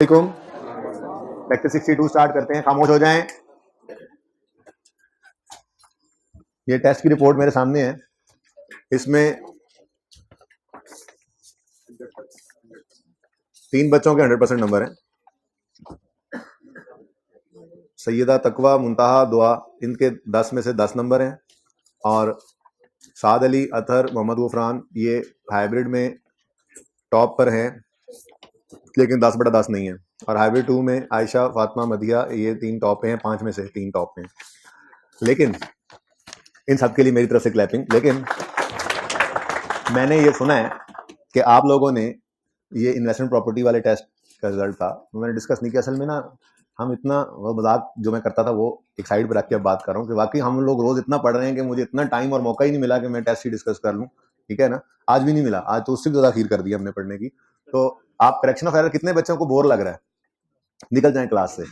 Lecture 62 start करते हैं। खामोश हो जाएं। ये टेस्ट की रिपोर्ट मेरे सामने है। इसमें 3 बच्चों के 100% नंबर हैं। सैयदा तकवा, मुंतहा, दुआ, इनके 10 में से 10 नंबर हैं। और साद अली, अतहर, मोहम्मद गुफरान ये हाइब्रिड में टॉप पर हैं, लेकिन 10/10 नहीं है। और हाइब्रिड 2 में आयशा, फातिमा, मदिया ये 3 टॉप पे हैं। 5 में से 3 टॉप पे हैं। लेकिन इन सब के लिए मेरी तरफ से क्लैपिंग। लेकिन मैंने ये सुना है कि आप लोगों ने ये इन्वेस्टमेंट प्रॉपर्टी वाले टेस्ट का रिजल्ट था, मैंने डिस्कस नहीं किया। असल में ना हम इतना वो मजाक जो मैं करता था वो एक साइड पर रख के अब बात कर रहा हूँ कि वाकई हम लोग रोज इतना पढ़ रहे हैं कि मुझे इतना टाइम और मौका ही नहीं मिला कि मैं टेस्ट ही डिस्कस कर लूँ। ठीक है ना, आज भी नहीं मिला। आज तो उससे भी ज्यादा खीर कर दी हमने पढ़ने की। तो आप करेक्शन ऑफ एरर, कितने बच्चों को बोर लग रहा है? निकल जाए क्लास से।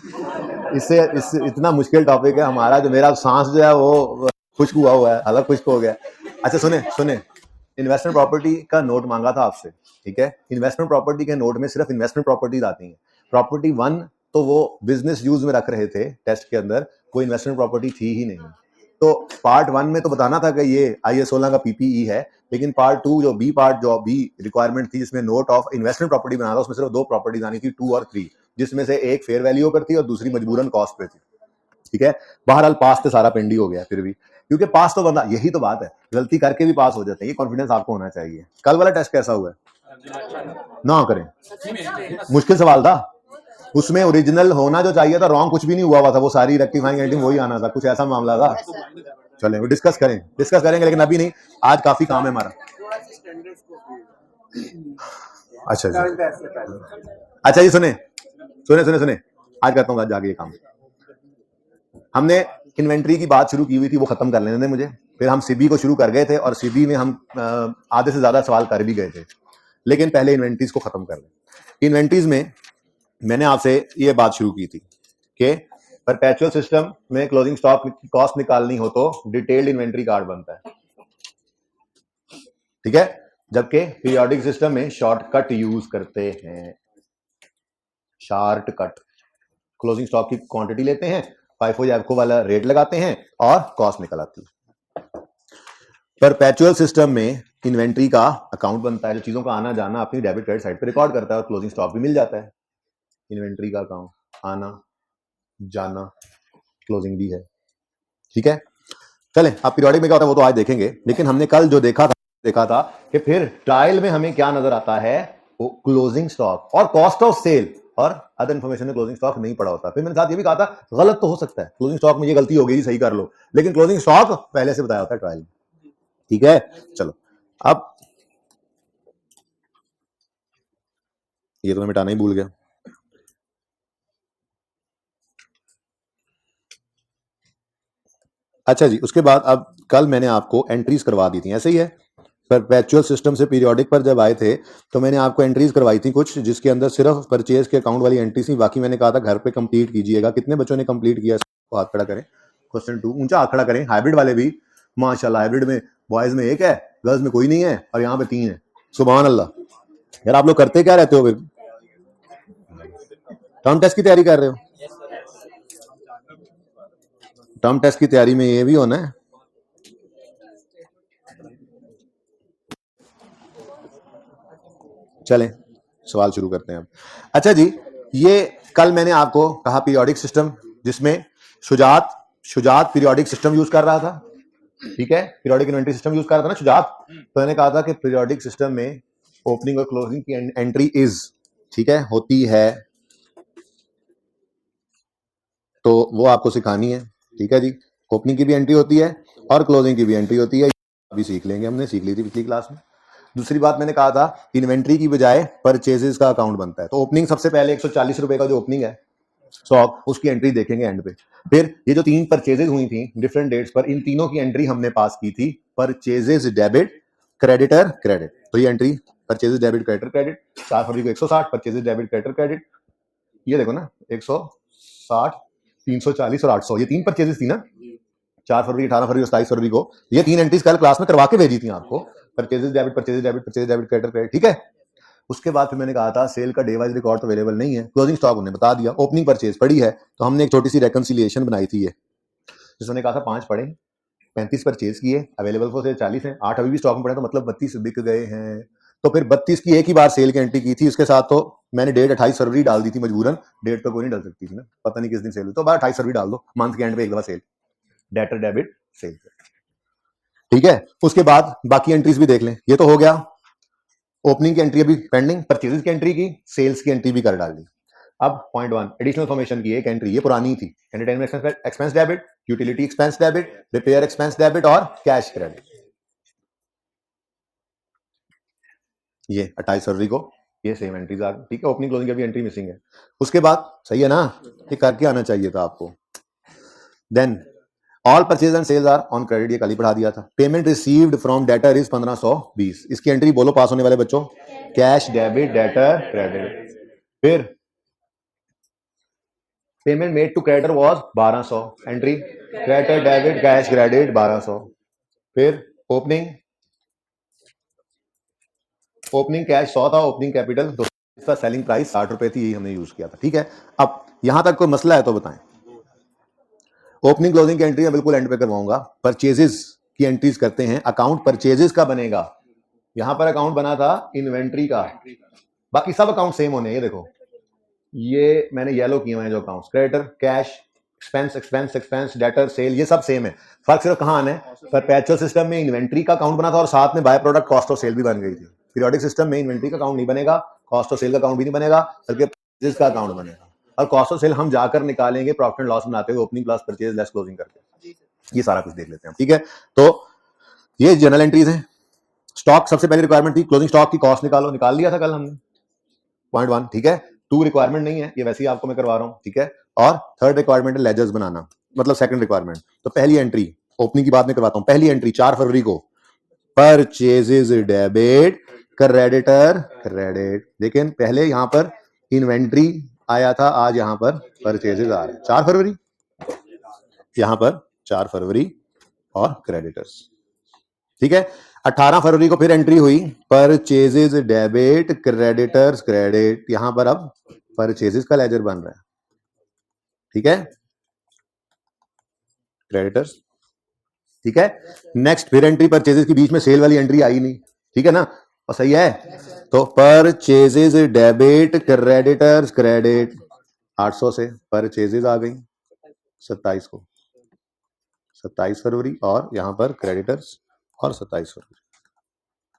इससे इतना मुश्किल टॉपिक है हमारा, जो मेरा सांस जो है वो खुश्क हुआ है, हालत खुश्क हो गया। अच्छा सुने, इन्वेस्टमेंट प्रॉपर्टी का नोट मांगा था आपसे। ठीक है, इन्वेस्टमेंट प्रॉपर्टी के नोट में सिर्फ इन्वेस्टमेंट प्रॉपर्टीज आती हैं। प्रॉपर्टी 1 तो वो बिजनेस यूज में रख रहे थे टेस्ट के अंदर, वो इन्वेस्टमेंट प्रॉपर्टी थी ही नहीं। तो पार्ट 1 में तो बताना था कि ये IS 16 का PPE है, लेकिन पार्ट 2 जो बी रिक्वायरमेंट थी, जिसमें नोट ऑफ इन्वेस्टमेंट प्रॉपर्टी बना था, उसमें सिर्फ 2 प्रॉपर्टीज आनी थी, 2 और 3, जिसमें से एक फेयर वैल्यू पर थी और दूसरी मजबूरन कॉस्ट पे थी। ठीक है, बहरहाल पास तो सारा पेंडी हो गया फिर भी, क्योंकि पास तो बंदा, यही तो बात है, गलती करके भी पास हो जाते हैं। ये कॉन्फिडेंस आपको होना चाहिए। कल वाला टेस्ट कैसा हुआ ना करें, मुश्किल सवाल था। उसमें ओरिजिनल होना जो चाहिए था, रॉन्ग कुछ भी नहीं हुआ था, वो सारी रेक्टिफाइंग एडिटिंग वही आना था, कुछ ऐसा मामला था। चलें, वो डिस्कस करेंगे, लेकिन अभी नहीं, आज काफी काम है हमारा। अच्छा जी, सुने, आज करता हूँ जाके ये काम। हमने इन्वेंट्री की बात शुरू की हुई थी, वो खत्म कर लेने दें मुझे। फिर हम सीबी को शुरू कर गए थे और सीबी में हम आधे से ज्यादा सवाल कर भी गए थे, लेकिन पहले इन्वेंट्रीज को खत्म कर लें। इन्वेंट्रीज में मैंने आपसे ये बात शुरू की थी कि परपेचुअल सिस्टम में क्लोजिंग स्टॉक की कॉस्ट निकालनी हो तो डिटेल्ड इन्वेंट्री कार्ड बनता है। ठीक है, जबकि पीरियोडिक सिस्टम में शॉर्टकट यूज करते हैं। शॉर्टकट, क्लोजिंग स्टॉक की क्वांटिटी लेते हैं, फाइफो जैफको वाला रेट लगाते हैं और कॉस्ट निकल आती है। परपेचुअल सिस्टम में इन्वेंट्री का अकाउंट बनता है, जो चीजों का आना जाना अपनी डेबिट क्रेडिट साइड पे रिकॉर्ड करता है, और क्लोजिंग स्टॉक भी मिल जाता है। इन्वेंट्री का अकाउंट, आना जाना, क्लोजिंग भी है। ठीक है, चलें, अब पीरियोडिक में क्या होता है वो तो आज देखेंगे, लेकिन हमने कल जो देखा था कि फिर ट्रायल में हमें क्या नजर आता है, वो क्लोजिंग स्टॉक और कॉस्ट ऑफ सेल और अदर इंफॉर्मेशन में क्लोजिंग स्टॉक नहीं पड़ा होता। फिर मैंने साथ ये भी कहा था, गलत तो हो सकता है, क्लोजिंग स्टॉक में ये गलती हो गई, सही कर लो, लेकिन क्लोजिंग स्टॉक पहले से बताया होता है ट्रायल में। ठीक है, चलो, अब ये तो मैं मिटाना ही भूल गया। अच्छा जी, उसके बाद अब कल मैंने आपको एंट्रीज करवा दी थी, ऐसे ही है। परपेचुअल सिस्टम से पीरियोडिक पर जब आए थे तो मैंने आपको एंट्रीज करवाई थी कुछ, जिसके अंदर सिर्फ परचेज के अकाउंट वाली एंट्री थी, बाकी मैंने कहा था घर पे कंप्लीट कीजिएगा। कितने बच्चों ने कंप्लीट किया, हाथ खड़ा करें। क्वेश्चन 2 ऊंचा हाथ खड़ा करें। हाइब्रिड वाले भी माशाल्लाह, हाइब्रिड में बॉयज में 1 है, गर्ल्स में कोई नहीं है, और यहाँ पे 3 है। सुभान अल्लाह। यार आप लोग करते क्या रहते हो? फिर टर्म टेस्ट की तैयारी कर रहे हो? टर्म टेस्ट की तैयारी में ये भी होना है। चलें, सवाल शुरू करते हैं अब। अच्छा जी, ये कल मैंने आपको कहा पीरियोडिक सिस्टम, जिसमें शुजात पीरियोडिक सिस्टम यूज कर रहा था। ठीक है, पीरियोडिक इन्वेंट्री सिस्टम यूज कर रहा था ना शुजात। तो मैंने कहा था कि पीरियोडिक सिस्टम में ओपनिंग और क्लोजिंग की एंट्री इज, ठीक है, होती है, तो वो आपको सिखानी है। ठीक है जी, ओपनिंग की भी एंट्री होती है और क्लोजिंग की भी एंट्री होती है, अभी सीख लेंगे, हमने सीख ली थी पिछली क्लास में। दूसरी बात मैंने कहा था, इन्वेंट्री की बजाय परचेजेस का अकाउंट बनता है। तो ओपनिंग सबसे पहले 140 रुपए का जो ओपनिंग है स्टॉक, उसकी एंट्री देखेंगे एंड पे। फिर ये जो 3 परचेजेस हुई थी डिफरेंट डेट्स पर, इन तीनों की एंट्री हमने पास की थी, परचेजेस डेबिट, क्रेडिटर क्रेडिट। तो ये entry purchases debit creditor credit, 4 फरवरी को 160 परचेजेस डेबिट क्रेडिटर क्रेडिट। ये देखो ना, 160, 340 और 800, ये 3 परचेजेस थी ना, 4 फरवरी, 18 फरवरी और 27 फरवरी को। ये 3 एंट्रीज कल क्लास में करवा के भेजी थी आपको, purchases debit, purchases debit, purchases debit creditor credit. ठीक है, उसके बाद फिर मैंने कहा था सेल का डे वाइज रिकॉर्ड तो अवेलेबल नहीं है, क्लोजिंग स्टॉक उन्होंने बता दिया, ओपनिंग परचेज पड़ी है, तो हमने एक छोटी सी रेकंसिलिएशन बनाई थी ये, जिसने कहा था 5 पड़े, 35 परचेज किए, अवेलेबल फॉर सेल 40 हैं, 8 अभी भी स्टॉक में पड़े, तो मतलब 32 बिक गए हैं। तो फिर 32 की एक ही बार सेल की एंट्री की थी, उसके साथ तो मैंने डेट 28 फरवरी डाल दी थी मजबूरन, डेट तो कोई नहीं डाल सकती थी ना, पता नहीं किस दिन सेल हुई, तो बार 28 फरवरी डाल दो, मंथ के एंड पे एक दफा सेल, डेटर डेबिट सेल, ठीक है। उसके बाद बाकी एंट्रीज भी देख लें, ये तो हो गया ओपनिंग की एंट्री अभी पेंडिंग, परचेजेस की एंट्री की, सेल्स की एंट्री भी कर डाल दी। अब पॉइंट 1 एडिशनल फॉर्मेशन की एक एंट्री, ये पुरानी थी, entertainment expense debit, utility expense debit, repair expense debit और कैश क्रेडिट, ये 28 फरवरी को ये सेम एंट्रीज आ गई, ठीक है। ओपनिंग क्लोजिंग की भी एंट्री मिसिंग है। उसके बाद सही है ना, ये करके आना चाहिए था आपको। Then all purchase and sales are on credit, ये कल ही पढ़ा दिया था। Payment received from debtor is 1520, इसकी एंट्री बोलो पास होने वाले बच्चों, कैश डेबिट डेटर क्रेडिट। फिर payment made to creditor was 1200, entry creditor debit cash credit 1200। फिर ओपनिंग कैश 100 था, ओपनिंग कैपिटल, तो इसका सेलिंग प्राइस 60 रुपए थी, यही हमने यूज किया था, ठीक है। अब यहां तक कोई मसला है तो बताएं। ओपनिंग क्लोजिंग की एंट्री बिल्कुल एंड पे करवाऊंगा। परचेजेस की एंट्रीज करते हैं, अकाउंट परचेजेस का बनेगा, यहां पर अकाउंट बना था इन्वेंट्री का, बाकी सब अकाउंट सेम होने, ये देखो ये मैंने येलो किए हुए हैं जो accounts, creditor cash expense expense expense debtor sale, ये सब सेम है, फर्क सिर्फ कहां आना है, परपेचुअल सिस्टम में इन्वेंट्री का अकाउंट बना था और साथ में by product cost of sale भी बन गई थी। पीरियोडिक सिस्टम में इन्वेंट्री का अकाउंट नहीं बनेगा, कॉस्ट ऑफ सेल का अकाउंट भी नहीं बनेगा, बल्कि परचेज का अकाउंट बनेगा, और कॉस्ट ऑफ सेल हम जाकर निकालेंगे प्रॉफिट एंड लॉस बनाते हुए opening plus purchase less closing करके, ये सारा कुछ देख लेते हैं, ठीक है। तो ये जनरल एंट्रीज हैं। स्टॉक सबसे पहली रिक्वायरमेंट थी क्लोजिंग स्टॉक की कॉस्ट निकालो, निकाल लिया था कल हमने, पॉइंट 1, ठीक है। 2 रिक्वायरमेंट नहीं है, ये वैसे ही आपको मैं करवा रहा हूं, ठीक है। और थर्ड रिक्वायरमेंट है लेजर्स बनाना, मतलब सेकंड रिक्वायरमेंट। तो पहली एंट्री ओपनिंग की बात में करवाता हूं, पहली एंट्री 4 फरवरी को परचेजेस डेबिट क्रेडिटर क्रेडिट, लेकिन पहले यहां पर इन्वेंट्री आया था, आज यहां पर परचेजेस आ रहे हैं, 4 फरवरी यहां पर 4 फरवरी और क्रेडिटर्स, ठीक है। 18 फरवरी को फिर एंट्री हुई परचेजेस डेबिट क्रेडिटर्स क्रेडिट, यहां पर अब परचेजेस का लेजर बन रहा है, ठीक है, क्रेडिटर्स, ठीक है। नेक्स्ट फिर एंट्री परचेजेस की, बीच में सेल वाली एंट्री आई नहीं, ठीक है ना, और सही है। तो परचेजेस डेबिट क्रेडिटर्स क्रेडिट 800 से परचेजेस आ गई 27 को, 27 फरवरी, और यहां पर क्रेडिटर्स और 27 फरवरी,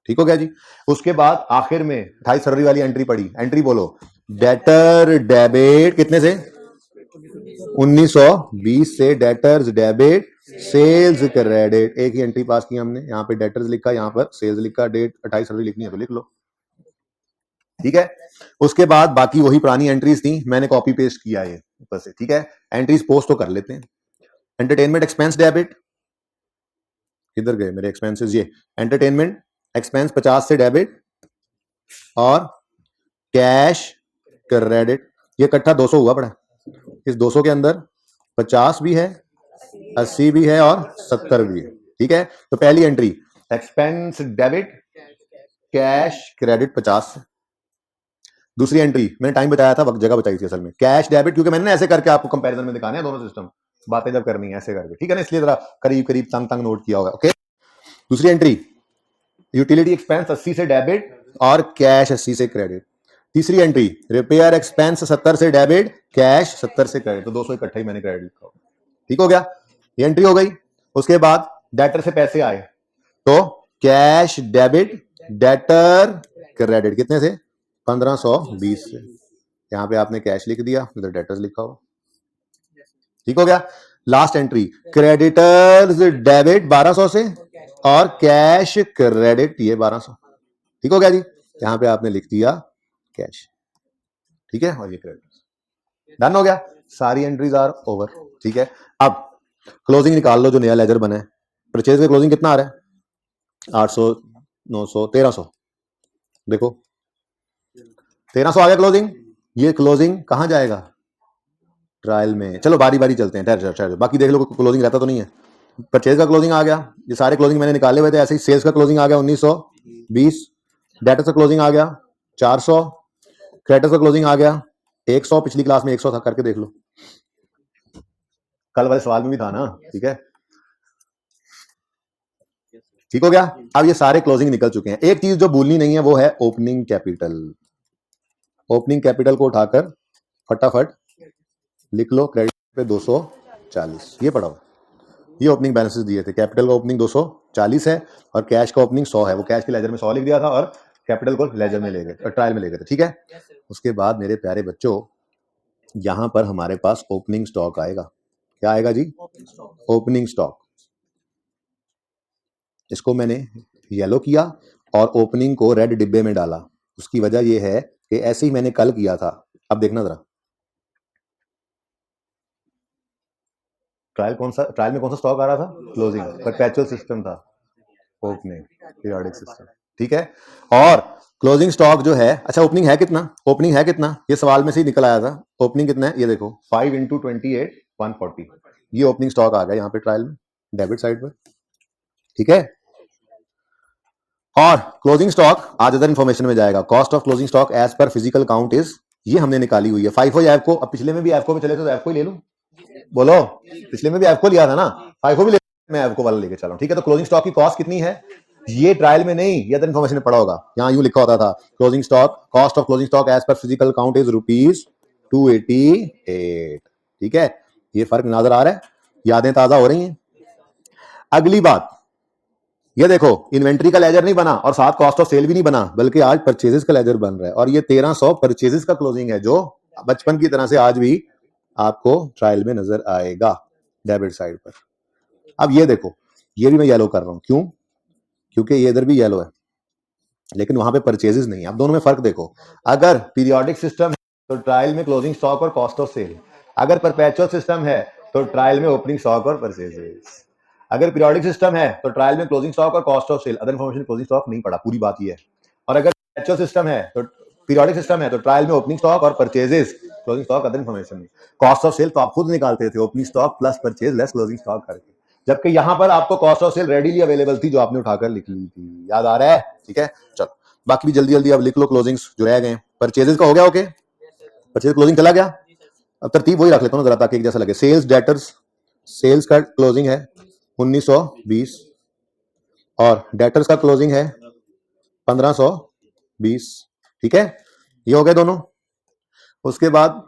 ठीक हो गया जी। उसके बाद आखिर में 28 फरवरी वाली एंट्री पड़ी, एंट्री बोलो डेटर डेबिट कितने से, 1920 से डेटर्स डेबिट सेल्स क्रेडिट, एक ही एंट्री पास की हमने, यहाँ पे डेटर्स लिखा, यहाँ पर सेल्स लिखा, डेट 28 फरवरी लिखनी है तो लिख लो, ठीक है। उसके बाद बाकी वही पुरानी एंट्रीज थी, मैंने कॉपी पेस्ट किया है ऊपर से, ठीक है। एंट्रीज पोस्ट तो कर लेते हैं। एंटरटेनमेंट एक्सपेंस डेबिट, किधर गए मेरे एक्सपेंसेस, ये एंटरटेनमेंट एक्सपेंस 50 से डेबिट और कैश क्रेडिट, ये इकट्ठा 200 हुआ पड़ा, इस 200 के अंदर 50 भी है, 80 भी है और 70 भी है, ठीक है। तो पहली entry expense debit cash credit 50, दूसरी एंट्री मैंने टाइम बताया था, वक्त जगह बताई थी असल में, कैश डेबिट, क्योंकि मैंने ऐसे करके आपको कंपैरिजन में दिखाने हैं दोनों सिस्टम, बातें जब करनी है ऐसे करके, ठीक है ना, इसलिए जरा करीब करीब तंग तंग नोट किया होगा, ओके। दूसरी एंट्री यूटिलिटी एक्सपेंस 80 से डेबिट और कैश 80 से क्रेडिट। तीसरी एंट्री रिपेयर एक्सपेंस 70 से डेबिट कैश 70 से क्रेडिट, तो 200 इकट्ठा ही मैंने क्रेडिट लिखा, ठीक हो गया, ये एंट्री हो गई। उसके बाद डेटर से पैसे आए, तो कैश डेबिट डेटर क्रेडिट कितने से, 1520 से, यहां पे आपने कैश लिख दिया, इधर डेटर्स लिखा हो, ठीक हो गया। लास्ट एंट्री क्रेडिटर्स डेबिट 1200 से और कैश क्रेडिट ये 1200, ठीक हो गया जी, यहां पे आपने लिख दिया कैश, ठीक है, और ये क्रेडिट डन हो गया, सारी एंट्रीज आर ओवर, ठीक है। अब क्लोजिंग निकाल लो जो नया लेजर बना है, परचेज का क्लोजिंग कितना आ रहा है, 800 900 1300, देखो 1300 आ गया क्लोजिंग, ये क्लोजिंग कहां जाएगा, ट्रायल में, चलो बारी बारी चलते हैं, ठहर बाकी देख लो क्लोजिंग रहता तो नहीं है। परचेज का क्लोजिंग आ गया, ये सारे क्लोजिंग मैंने निकाले हुए थे, ऐसे ही सेल्स का क्लोजिंग आ गया 1920, डेटर का क्लोजिंग आ गया 400, क्रेडिटर्स का क्लोजिंग आ गया 100, पिछली क्लास में 100 था, करके देख लो, कल वाले सवाल में भी था ना, ठीक है, ठीक हो गया। अब ये सारे क्लोजिंग निकल चुके हैं, एक चीज जो भूलनी नहीं है वो है ओपनिंग कैपिटल। ओपनिंग कैपिटल को उठाकर फटाफट लिख लो, क्रेडिट पे 240, ये पढ़ा हुआ, ये ओपनिंग बैलेंसेस दिए थे, कैपिटल का ओपनिंग 240 है और कैश का ओपनिंग 100 है, वो कैश के लेजर में 100 लिख दिया था और कैपिटल को लेजर में ले गए, ट्रायल में ले गए थे, ठीक है। उसके बाद मेरे प्यारे बच्चों यहां पर हमारे पास ओपनिंग स्टॉक आएगा, क्या आएगा जी, ओपनिंग स्टॉक। इसको मैंने येलो किया और ओपनिंग को रेड डिब्बे में डाला, उसकी वजह यह है कि ऐसे ही मैंने कल किया था। अब देखना जरा, ट्रायल में कौन सा स्टॉक आ रहा था, क्लोजिंग, परपेचुअल सिस्टम था, ओपनिंग पीरियोडिक सिस्टम, ठीक है। और क्लोजिंग स्टॉक जो है, अच्छा ओपनिंग है कितना, ओपनिंग है कितना, ये सवाल में से ही निकल आया था, ओपनिंग कितना है, ये देखो 5 × 28 140, ये ओपनिंग स्टॉक आ गया यहाँ पे ट्रायल में डेबिट साइड पर, ठीक है। और क्लोजिंग स्टॉक आज अदर इन्फॉर्मेशन में जाएगा, cost of closing stock as per physical count is, ये हमने निकाली हुई है, फाइफो या एफको। अब पिछले में भी एफको पे चले तो एफको ही ले लूं, बोलो, पिछले में भी एफको लिया था ना, फाइफो भी ले, मैं एफको वाला लेके चला, ठीक है। तो क्लोजिंग स्टॉक की कॉस्ट कितनी है, ये ट्रायल में नहीं, ये अदर इन्फॉर्मेशन में पड़ा होगा, यहाँ यूं लिखा होता था, closing stock, cost of closing stock as per physical count is ₹288, ठीक है। ये फर्क नजर आ रहा है, यादें ताजा हो रही हैं। अगली बात, ये देखो इन्वेंट्री का लेजर नहीं बना और साथ कॉस्ट ऑफ सेल भी नहीं बना, बल्कि आज परचेजेस का लेजर बन रहा है, और ये 1300 परचेजेस का क्लोजिंग है, जो बचपन की तरह से आज भी आपको ट्रायल में नजर आएगा डेबिट साइड पर। अब ये देखो, ये भी मैं येलो कर रहा हूं, क्यों, क्योंकि ये इधर भी येलो है लेकिन वहां पे परचेजेस नहीं है। अब दोनों में फर्क देखो, अगर पीरियोडिक सिस्टम है तो ट्रायल में क्लोजिंग स्टॉक और कॉस्ट ऑफ सेल, अगर परपेचुअल सिस्टम है तो ट्रायल में ओपनिंग स्टॉक और परचेजेस, अगर पीरियोडिक सिस्टम है तो ट्रायल में क्लोजिंग स्टॉक और cost of sale, other information closing stock नहीं पड़ा, पूरी बात ये है। और अगर परपेचुअल सिस्टम है तो पीरियोडिक सिस्टम है तो ट्रायल में ओपनिंग स्टॉक और purchases, closing stock other information नहीं, कॉस्ट ऑफ सेल तो आप खुद निकालते थे, opening stock plus purchase less closing stock करके, जबकि यहां पर आपको cost of sale readily available थी जो आपने उठाकर लिख ली थी, याद आ रहा है, ठीक है। चलो बाकी भी जल्दी जल्दी अब लिख लो, क्लोजिंग्स जो रह गए, परचेजेस का हो गया, ओके, परचेज क्लोजिंग चला गया। अब तरतीब वही रख लेता हूँ जरा ताकि एक जैसा लगे, सेल्स डेटर्स, सेल्स का क्लोजिंग है 1920 और डेटर्स का क्लोजिंग है 1520, ठीक है, ये हो गए दोनों। उसके बाद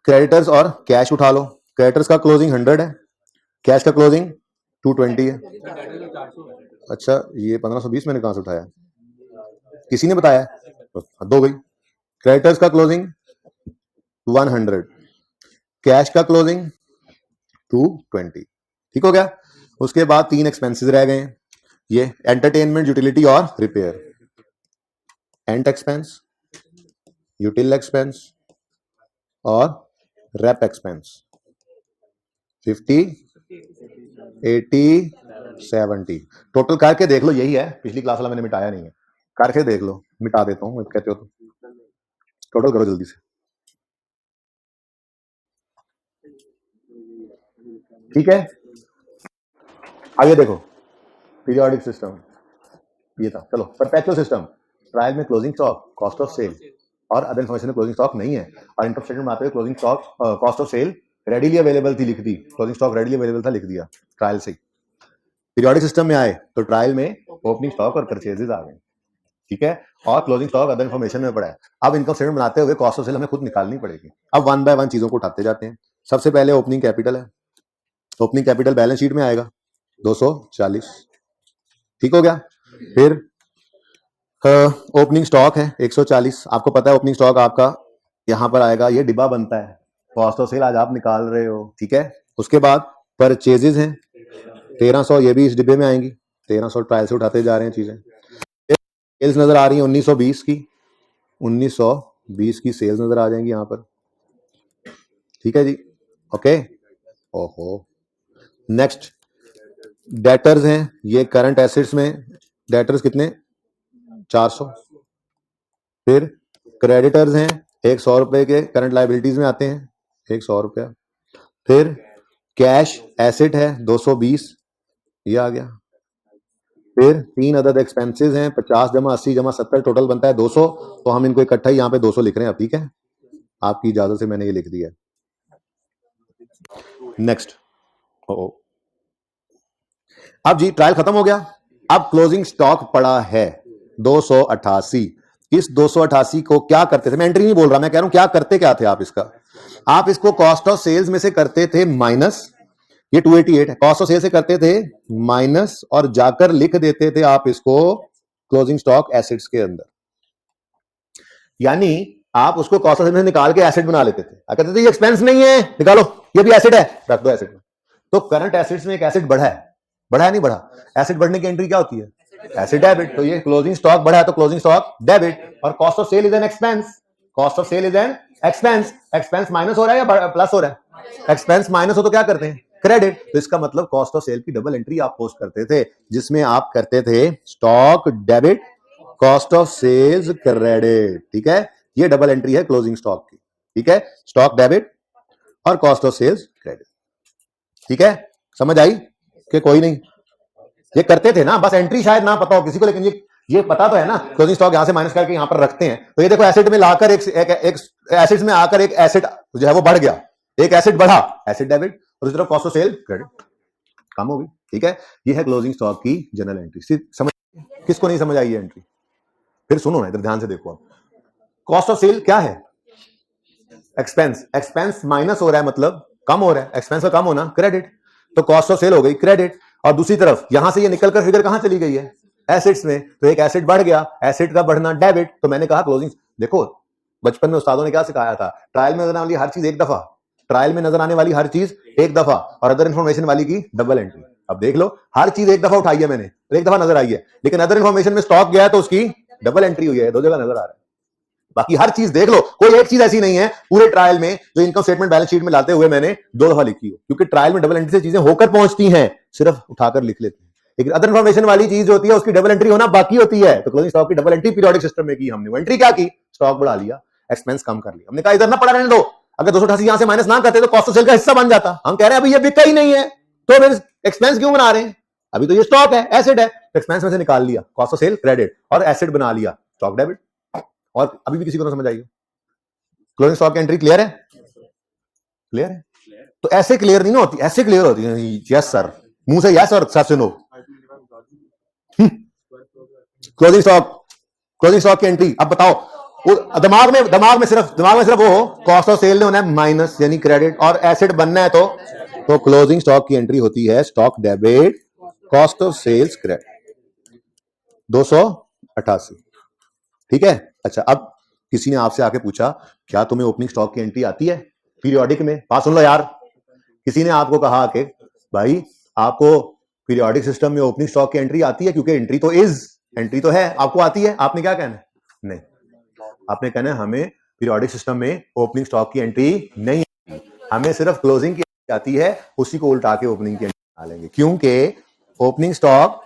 क्रेडिटर्स और कैश उठा लो, क्रेडिटर्स का क्लोजिंग 100 है, कैश का क्लोजिंग 220 है। अच्छा ये 1520 मैंने कहां से उठाया, किसी ने बताया, दो गई, क्रेडिटर्स का क्लोजिंग 100, कैश का क्लोजिंग 220, ठीक हो गया। उसके बाद 3 एक्सपेंसेस रह गए, ये एंटरटेनमेंट, यूटिलिटी और रिपेयर, एंट एक्सपेंस, यूटिल एक्सपेंस और रेप एक्सपेंस, 50, 80, 70, टोटल करके देख लो, यही है, पिछली क्लास वाला मैंने मिटाया नहीं है, करके देख लो, मिटा देता हूं कहते हो तो, टोटल करो जल्दी से, ठीक है। आगे देखो, पीरियोडिक सिस्टम ये था, चलो परपेचुअल सिस्टम, ट्रायल में closing stock, cost of sale और अदर इन्फॉर्मेशन में क्लोजिंग स्टॉक नहीं है, और इनकम स्टेटमेंट में आते हुए closing stock, cost of sale readily available थी लिख दी, क्लोजिंग स्टॉक रेडीली अवेलेबल था लिख दिया ट्रायल से। पीरियोडिक सिस्टम में आए तो ट्रायल में ओपनिंग स्टॉक और परचेजेस आ गए, ठीक है, और क्लोजिंग स्टॉक अदर इन्फॉर्मेशन में पड़ा है। अब इनकम स्टेटमेंट बनाते हुए कॉस्ट ऑफ सेल हमें खुद निकालनी पड़ेगी। अब वन बाय वन चीजों को उठाते जाते हैं। सबसे पहले ओपनिंग कैपिटल है, ओपनिंग कैपिटल बैलेंस शीट में आएगा 240, ठीक हो गया। फिर ओपनिंग स्टॉक है 140, आपको पता है ओपनिंग स्टॉक आपका यहां पर आएगा, ये डिब्बा बनता है, कॉस्ट ऑफ सेल आज आप निकाल रहे हो, ठीक है। उसके बाद परचेजेस हैं 1300, ये भी इस डिब्बे में आएंगी, 1300 ट्रायल से उठाते जा रहे हैं चीजें। सेल्स नजर आ रही है 1920 की, 1920 की सेल्स नजर आ जाएंगी यहां पर, ठीक है जी, ओके। ओहो, नेक्स्ट डेटर्स हैं, ये करंट एसेट्स में डेटर्स कितने 400, फिर क्रेडिटर्स हैं 100 रुपए के, करंट लाइबिलिटीज में आते हैं 100 रुपया, फिर कैश एसेट है 220, ये आ गया, फिर 3 अदद एक्सपेंसेस हैं, 50 जमा 80 जमा 70 टोटल बनता है 200। तो हम इनको इकट्ठा ही यहाँ पे 200 लिख रहे हैं। अब ठीक है, आपकी इजाजत से मैंने ये लिख दिया। नेक्स्ट, अब जी ट्रायल खत्म हो गया। अब क्लोजिंग स्टॉक पड़ा है 288। इस 288 को क्या करते थे, मैं एंट्री नहीं बोल रहा, मैं कह रहा हूं क्या करते क्या थे आप इसका। आप इसको कॉस्ट ऑफ सेल्स में से करते थे माइनस, ये 288 है, कॉस्ट ऑफ सेल्स से करते थे माइनस, और जाकर लिख देते थे आप इसको क्लोजिंग स्टॉक एसेट्स के अंदर। यानी आप उसको कॉस्ट ऑफ सेल्स में निकाल के एसेट बना लेते थे। कहते थे ये एक्सपेंस नहीं है, निकालो, ये भी एसेट है, रख दो एसेट में। तो करंट एसेट्स में एक एसेट बढ़ा है, बढ़ा है नहीं बढ़ा? एसेट बढ़ने की एंट्री क्या होती है? Asset debit. तो ये क्लोजिंग स्टॉक बढ़ा है तो क्लोजिंग स्टॉक डेबिट, और cost of sale is an expense. Cost of sale is an expense. Expense minus हो रहा है या प्लस हो रहा है? एक्सपेंस माइनस हो तो क्या करते हैं? क्रेडिट। तो इसका मतलब कॉस्ट ऑफ सेल की डबल एंट्री आप पोस्ट करते थे, जिसमें आप करते थे stock debit, cost of sales credit. ठीक है, ये डबल एंट्री है क्लोजिंग स्टॉक की। ठीक है, स्टॉक डेबिट और कॉस्ट ऑफ सेल्स क्रेडिट। ठीक है, समझ आई कि कोई नहीं? ये करते थे ना, बस एंट्री शायद ना पता हो किसी को, लेकिन ये पता तो है ना, क्लोजिंग स्टॉक यहां से माइनस करके यहां पर रखते हैं। तो ये देखो, एसेट में लाकर एक एसेट्स में आकर एक एसेट जो है वो बढ़ गया, एक एसेट बढ़ा, एसेट डेबिट, और दूसरी तरफ कॉस्ट ऑफ सेल क्रेडिट, कम हो गई। ठीक है, ये है क्लोजिंग स्टॉक की जनरल एंट्री। समझ, किसको नहीं समझ आई ये एंट्री? फिर सुनो ना, इधर ध्यान से देखो। कॉस्ट ऑफ सेल क्या है? एक्सपेंस। एक्सपेंस माइनस हो रहा है मतलब कम हो रहा है, एक्सपेंस का कम होना क्रेडिट, तो कॉस्ट ऑफ सेल हो गई क्रेडिट। और दूसरी तरफ यहां से ये निकलकर फिगर कहां चली गई है? एसेट्स में। तो एक एसेट बढ़ गया, एसेट का बढ़ना डेबिट। तो मैंने कहा क्लोजिंग, देखो बचपन में उस्तादों ने क्या सिखाया था, ट्रायल में नजर आने वाली हर चीज एक दफा, ट्रायल में नजर आने वाली हर चीज एक दफा, और अदर इन्फॉर्मेशन वाली की डबल एंट्री। अब देख लो, हर चीज एक दफा उठाई है मैंने, एक दफा नजर आई है, लेकिन अदर इन्फॉर्मेशन में स्टॉक गया है तो उसकी डबल एंट्री हुई है, दो जगह नजर आ रहा है। बाकी हर चीज देख लो, कोई एक चीज ऐसी नहीं है पूरे ट्रायल में जो इनकम स्टेटमेंट बैलेंस शीट में लाते हुए मैंने 2 दफा लिखी हो, क्योंकि ट्रायल में डबल एंट्री से चीजें होकर पहुंचती हैं, सिर्फ उठाकर लिख लेते हैं। लेकिन अदर इन्फॉर्मेशन वाली चीज जो होती है उसकी डबल एंट्री होना बाकी होती है। तो क्लोजिंग स्टॉक की डबल एंट्री पीरियोडिक सिस्टम में की हमने। वो एंट्री क्या की? स्टॉक बढ़ा लिया, एक्सपेंस कम कर लिया। हमने कहा इधर ना पड़ा रहने दो, अगर 288 यहां से माइनस ना करते तो कॉस्ट ऑफ सेल का हिस्सा बन जाता। हम कह रहे हैं अभी ये बिका ही नहीं है, तो फिर एक्सपेंस क्यों बना रहे हैं? अभी तो ये स्टॉक है, एसेट है, तो एक्सपेंस में से निकाल लिया, कॉस्ट ऑफ सेल क्रेडिट, और एसेट बना लिया स्टॉक डेबिट। और अभी भी किसी को ना समझ आई? क्लोजिंग स्टॉक की एंट्री क्लियर है? क्लियर है? तो ऐसे क्लियर नहीं ना होती, ऐसे क्लियर होती है। यस सर, मुंह से यस और सर से नो। क्लोजिंग स्टॉक की एंट्री अब बताओ, दिमाग में सिर्फ वो हो, कॉस्ट ऑफ सेल ने होना है माइनस यानी क्रेडिट, और एसेट बनना है तो क्लोजिंग स्टॉक की एंट्री होती है stock debit, cost of sales credit, 288। ठीक है, अच्छा अब किसी ने आपसे आके पूछा क्या तुम्हें ओपनिंग स्टॉक की एंट्री आती है पीरियोडिक में? बात सुन लो यार, किसी ने आपको कहा कि भाई आपको पीरियोडिक सिस्टम में ओपनिंग स्टॉक की एंट्री आती है, क्योंकि एंट्री तो है, आपको आती है, आपने क्या कहना है? नहीं, आपने कहना है हमें पीरियोडिक सिस्टम में ओपनिंग स्टॉक की एंट्री नहीं आती, हमें सिर्फ क्लोजिंग की आती है, उसी को उल्टा के ओपनिंग की एंट्री डालेंगे, क्योंकि opening stock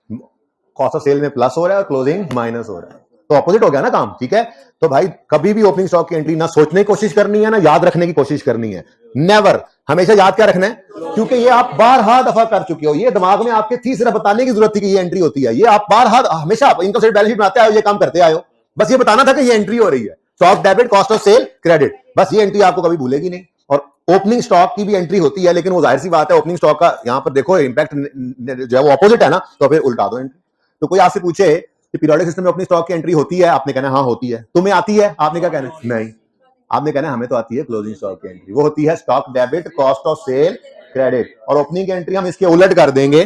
cost of sale में प्लस हो रहा है और क्लोजिंग माइनस हो रहा है, तो ऑपोजिट हो गया ना काम। ठीक है, तो भाई कभी भी ओपनिंग स्टॉक की एंट्री ना सोचने की कोशिश करनी है, ना याद रखने की कोशिश करनी है, नेवर। हमेशा याद क्या रखना है, क्योंकि ये आप बारहा दफा कर चुके हो, ये दिमाग में आपके थी, सिर्फ बताने की जरूरत थी कि ये एंट्री होती है, ये आप बारहा हमेशा इनकम स्टेटमेंट बैलेंस शीट बनाते आए हो, ये काम करते आए हो, बस ये बताना था कि ये एंट्री हो रही है, stock debit, cost of sale credit, बस ये एंट्री आपको कभी भूलेगी नहीं। और ओपनिंग स्टॉक की भी एंट्री होती है, लेकिन वो जाहिर सी बात है ओपनिंग स्टॉक का यहां पर देखो इंपैक्ट जो है वो ऑपोजिट है ना, तो फिर उल्टा दो एंट्री। तो कोई आपसे पूछे कि पीरियोडिक सिस्टम में ओपनिंग स्टॉक की एंट्री होती है, आपने कहना हाँ होती है। तुम्हें आती है? आपने क्या कहना? नहीं, आपने कहना हमें तो आती है क्लोजिंग स्टॉक की एंट्री, वो होती है stock debit, cost of sale credit, और ओपनिंग की एंट्री हम इसके उलट कर देंगे,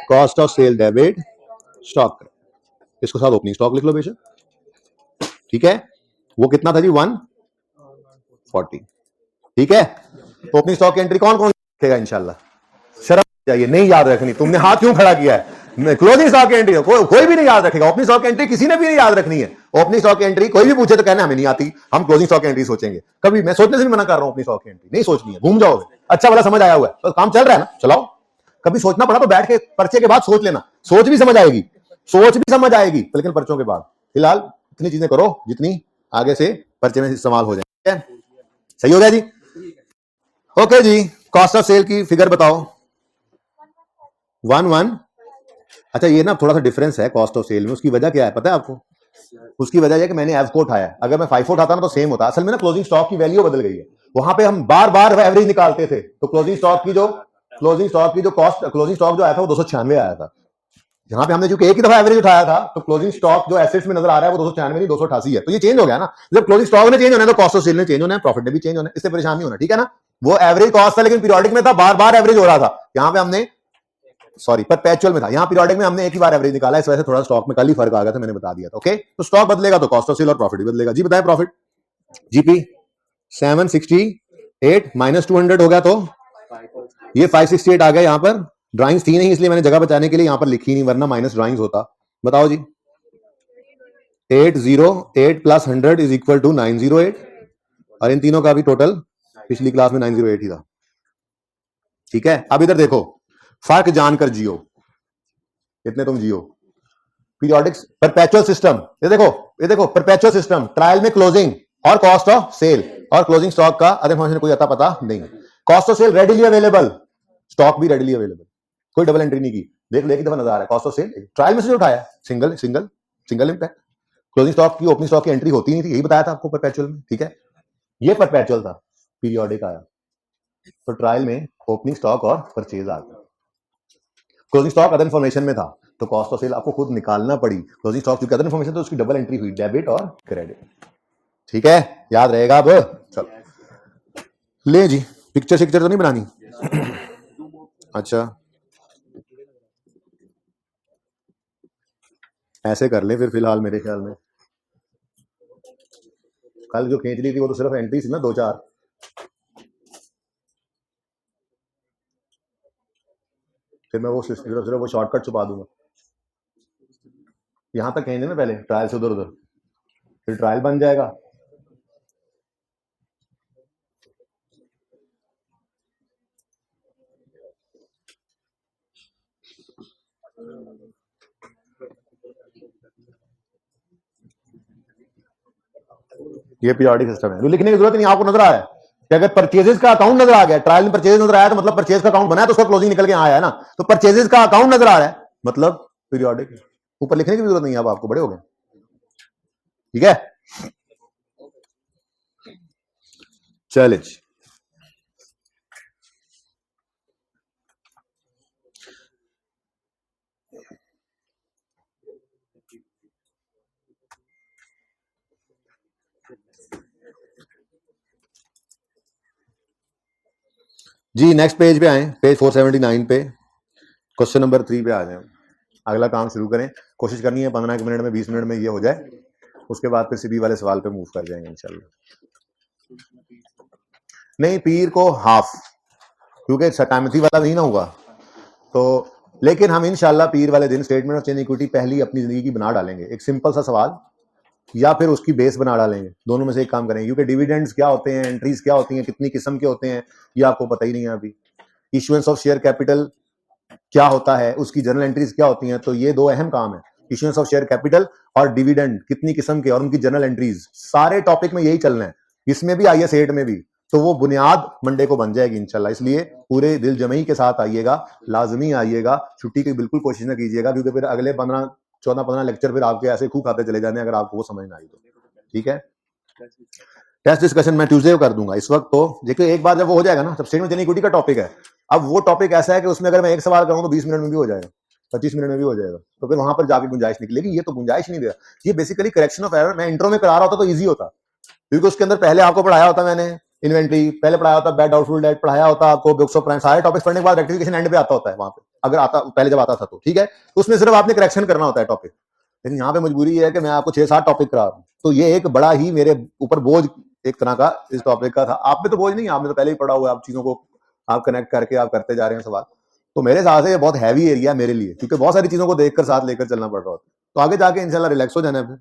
cost of sale debit stock, इसको साथ ओपनिंग स्टॉक लिख लो बेशक। ठीक है, वो कितना था जी? 140। ठीक है, तो ओपनिंग स्टॉक की एंट्री कौन कौन लिखेगा इंशाल्लाह? शर्म चाहिए, नहीं याद रखनी। तुमने हाथ क्यों खड़ा किया है? क्लोजिंग स्टॉक की एंट्री कोई भी नहीं याद रखेगा, ओपनिंग स्टॉक की एंट्री किसी ने भी नहीं याद रखनी है। ओपनिंग स्टॉक की एंट्री कोई भी पूछे तो कहना हमें नहीं आती, हम क्लोजिंग स्टॉक की एंट्री सोचेंगे। कभी मैं सोचने से भी मना कर रहा हूं, ओपनिंग स्टॉक की एंट्री नहीं सोचनी है, घूम जाओगे। अच्छा वाला समझ आया हुआ है, तो काम चल रहा है ना, चलाओ। कभी सोचना पड़ा तो बैठ के पर्चे के बाद सोच लेना, सोच भी समझ आएगी, लेकिन पर्चों के बाद। फिलहाल इतनी चीजें करो जितनी आगे से पर्चे में इस्तेमाल हो जाए। सही हो गया जी? ओके जी, कॉस्ट ऑफ सेल की फिगर बताओ। 11। अच्छा ये ना थोड़ा सा डिफरेंस है कॉस्ट ऑफ सेल में, उसकी वजह क्या है पता है आपको? उसकी वजह है कि मैंने एफ को उठाया, अगर मैं फाइफो उठाता ना तो सेम होता। असल में ना क्लोजिंग स्टॉक की वैल्यू बदल गई है, वहां पे हम बार बार एवरेज निकालते थे, तो क्लोजिंग स्टॉक की जो कॉस्ट, क्लोजिंग स्टॉक जो आया था वो 296 आया था। यहाँ पे हमने जो एक ही दफा एवरेज उठाया था, तो क्लोजिंग स्टॉक जो एसेट्स में नजर आ रहा है वो 296 नहीं 288 है। तो ये चेंज हो गया ना, जब क्लोजिंग स्टॉक ने चेंज होना है तो कॉस्ट ऑफ सेल ने चेंज होना है, प्रॉफिट ने भी चेंज होना है, इससे परेशान नहीं होना, ठीक है ना। वो एवरेज कॉस्ट था लेकिन पीरियोडिक में था, बार बार एवरेज हो रहा था। यहाँ पे हमने सॉरी परपेचुअल में था, यहाँ पीरियोडिक में हमने एक ही बार एवरेज निकाला, इस वजह से थोड़ा स्टॉक में कल ही फर्क आ गया था, मैंने बता दिया था। ओके, तो स्टॉक बदलेगा तो कॉस्ट ऑफ सेल और प्रॉफिट भी बदलेगा। जी बताए प्रॉफिट, जीपी 768 माइनस 200 हो गया, तो ये 568 आ गया। यहाँ पर ड्राइंग्स थी नहीं इसलिए मैंने जगह बचाने के लिए यहाँ पर लिखी नहीं, वरना माइनस ड्राइंग्स होता। बताओ जी, 808 प्लस 100 इज इक्वल टू 908, और इन तीनों का भी टोटल पिछली क्लास में 908 ही था। ठीक है, अब इधर देखो, फर्क जानकर जियो, कितने तुम जियो। पीरियोडिक परपेचुअल सिस्टम, ये देखो परपेचुअल सिस्टम, ट्रायल में क्लोजिंग और कॉस्ट ऑफ सेल और क्लोजिंग स्टॉक का अदर फंक्शन कोई अता पता नहीं। Cost of sale readily available, stock भी रेडिली अवेलेबल, कोई डबल एंट्री नहीं की। देख लो एक दफा नजर आ रहा है, कॉस्ट ऑफ सेल ट्रायल में से उठाया, single single single impact. Closing stock की ओपनिंग स्टॉक की एंट्री होती नहीं थी, यही बताया था आपको परपेचुअल में। ठीक है, ये परपेचुअल था, पीरियोडिक आया, तो ट्रायल में ओपनिंग स्टॉक और परचेज आ गया। क्लोजिंग स्टॉक अदर इन्फॉर्मेशन में था, तो कॉस्ट ऑफ सेल आपको खुद निकालना पड़ी। क्लोजिंग स्टॉक क्योंकि अदर इन्फॉर्मेशन, तो उसकी डबल एंट्री हुई, डेबिट और क्रेडिट। ठीक है, याद रहेगा अब। चलो ले जी, पिक्चर शिक्चर तो नहीं बनानी? अच्छा ऐसे कर ले फिर फिलहाल, मेरे ख्याल में कल जो खींच ली थी वो तो सिर्फ एंट्री थी ना, 2-4, फिर मैं वो सिर्फ वो शॉर्टकट छुपा दूंगा। यहां तक खींच देना पहले, ट्रायल से उधर उधर, फिर ट्रायल बन जाएगा। ये पीरियोडिक सिस्टम है, लिखने की जरूरत नहीं, आपको नजर आ रहा है कि अगर परचेजेस का अकाउंट नजर आ गया, ट्रायल में परचेज नजर आया, तो मतलब परचेज का अकाउंट बनाया तो उसका क्लोजिंग निकल के आया है ना, तो परचेजेस का अकाउंट नजर आ रहा है मतलब पीरियोडिक। ऊपर लिखने की जरूरत नहीं है, अब आपको बड़े हो गए। ठीक है, चलिए जी, नेक्स्ट पेज पे आए, पेज 479 पे, क्वेश्चन नंबर 3 पे आ जाए। अगला काम शुरू करें, कोशिश करनी है 15 मिनट में 20 मिनट में ये हो जाए, उसके बाद फिर सीबी वाले सवाल पे मूव कर जाएंगे इंशाल्लाह। नहीं, पीर को हाफ, क्योंकि सटामती वाला नहीं ना होगा, तो लेकिन हम इंशाल्लाह पीर वाले दिन स्टेटमेंट ऑफ चेंज इक्विटी पहली अपनी जिंदगी की बना डालेंगे, एक सिंपल सा सवाल, या फिर उसकी बेस बना डालेंगे, दोनों में से एक काम करेंगे, क्योंकि डिविडेंड्स क्या होते हैं, एंट्रीज क्या होती हैं, कितनी किस्म के होते हैं, ये आपको पता ही नहीं है अभी। इशुएंस ऑफ शेयर कैपिटल क्या होता है, उसकी जर्नल एंट्रीज क्या होती हैं, तो ये दो अहम काम है, इशुएंस ऑफ शेयर कैपिटल और डिविडेंड कितनी किस्म के और उनकी जर्नल एंट्रीज, सारे टॉपिक में यही चलना है, इसमें भी IAS 8 में भी। तो वो बुनियाद मंडे को बन जाएगी इंशाल्लाह, इसलिए पूरे दिल जमई के साथ आइएगा, लाजमी आइएगा, छुट्टी की बिल्कुल कोशिश ना कीजिएगा, क्योंकि फिर अगले 14-15 लेक्चर फिर आपके ऐसे खूब खाते चले जाने, अगर आपको वो समझ ना आई तो। ठीक है, टेस्ट डिस्कशन मैं ट्यूसडे को कर दूंगा। इस वक्त तो देखिए, एक बार जब वो हो जाएगा ना, तब स्टेटमेंट इक्विटी का टॉपिक है, अब वो टॉपिक ऐसा है कि उसमें अगर मैं एक सवाल करूँ तो 20 मिनट में भी हो जाएगा, 25 मिनट में भी हो जाएगा, तो फिर वहां पर जाके गुंजाइश निकलेगी, ये तो गुंजाइश नहीं दे रहा। ये बेसिकली करेक्शन ऑफ एरर मैं इंट्रो में करा रहा होता तो ईजी होता, क्योंकि उसके अंदर पहले आपको पढ़ाया होता मैंने इन्वेंट्री, पहले पढ़ाया होता बैड डाउटफुल डेट, पढ़ाया होता आपको बुक्स ऑफ प्राइम, सारे टॉपिक्स पढ़ने के बाद रेक्टिफिकेशन एंड पे आता होता है वहां पे, अगर आता पहले जब आता था तो। ठीक है, तो उसमें सिर्फ आपने करेक्शन करना होता है टॉपिक, लेकिन यहाँ पे मजबूरी है कि मैं आपको 6-7 टॉपिक करा रहा हूँ, तो ये एक बड़ा ही मेरे ऊपर बोझ एक तरह का इस टॉपिक का था। आप में तो बोझ नहीं, आपने तो पहले ही पढ़ा हुआ है, आप चीजों को आप कनेक्ट करके आप करते जा रहे हैं सवाल, तो मेरे हिसाब से ये बहुत हैवी एरिया है मेरे लिए, क्योंकि बहुत सारी चीजों को देखकर साथ लेकर चलना पड़ रहा होता है। तो आगे जाके इंशाल्लाह रिलैक्स हो जाना है,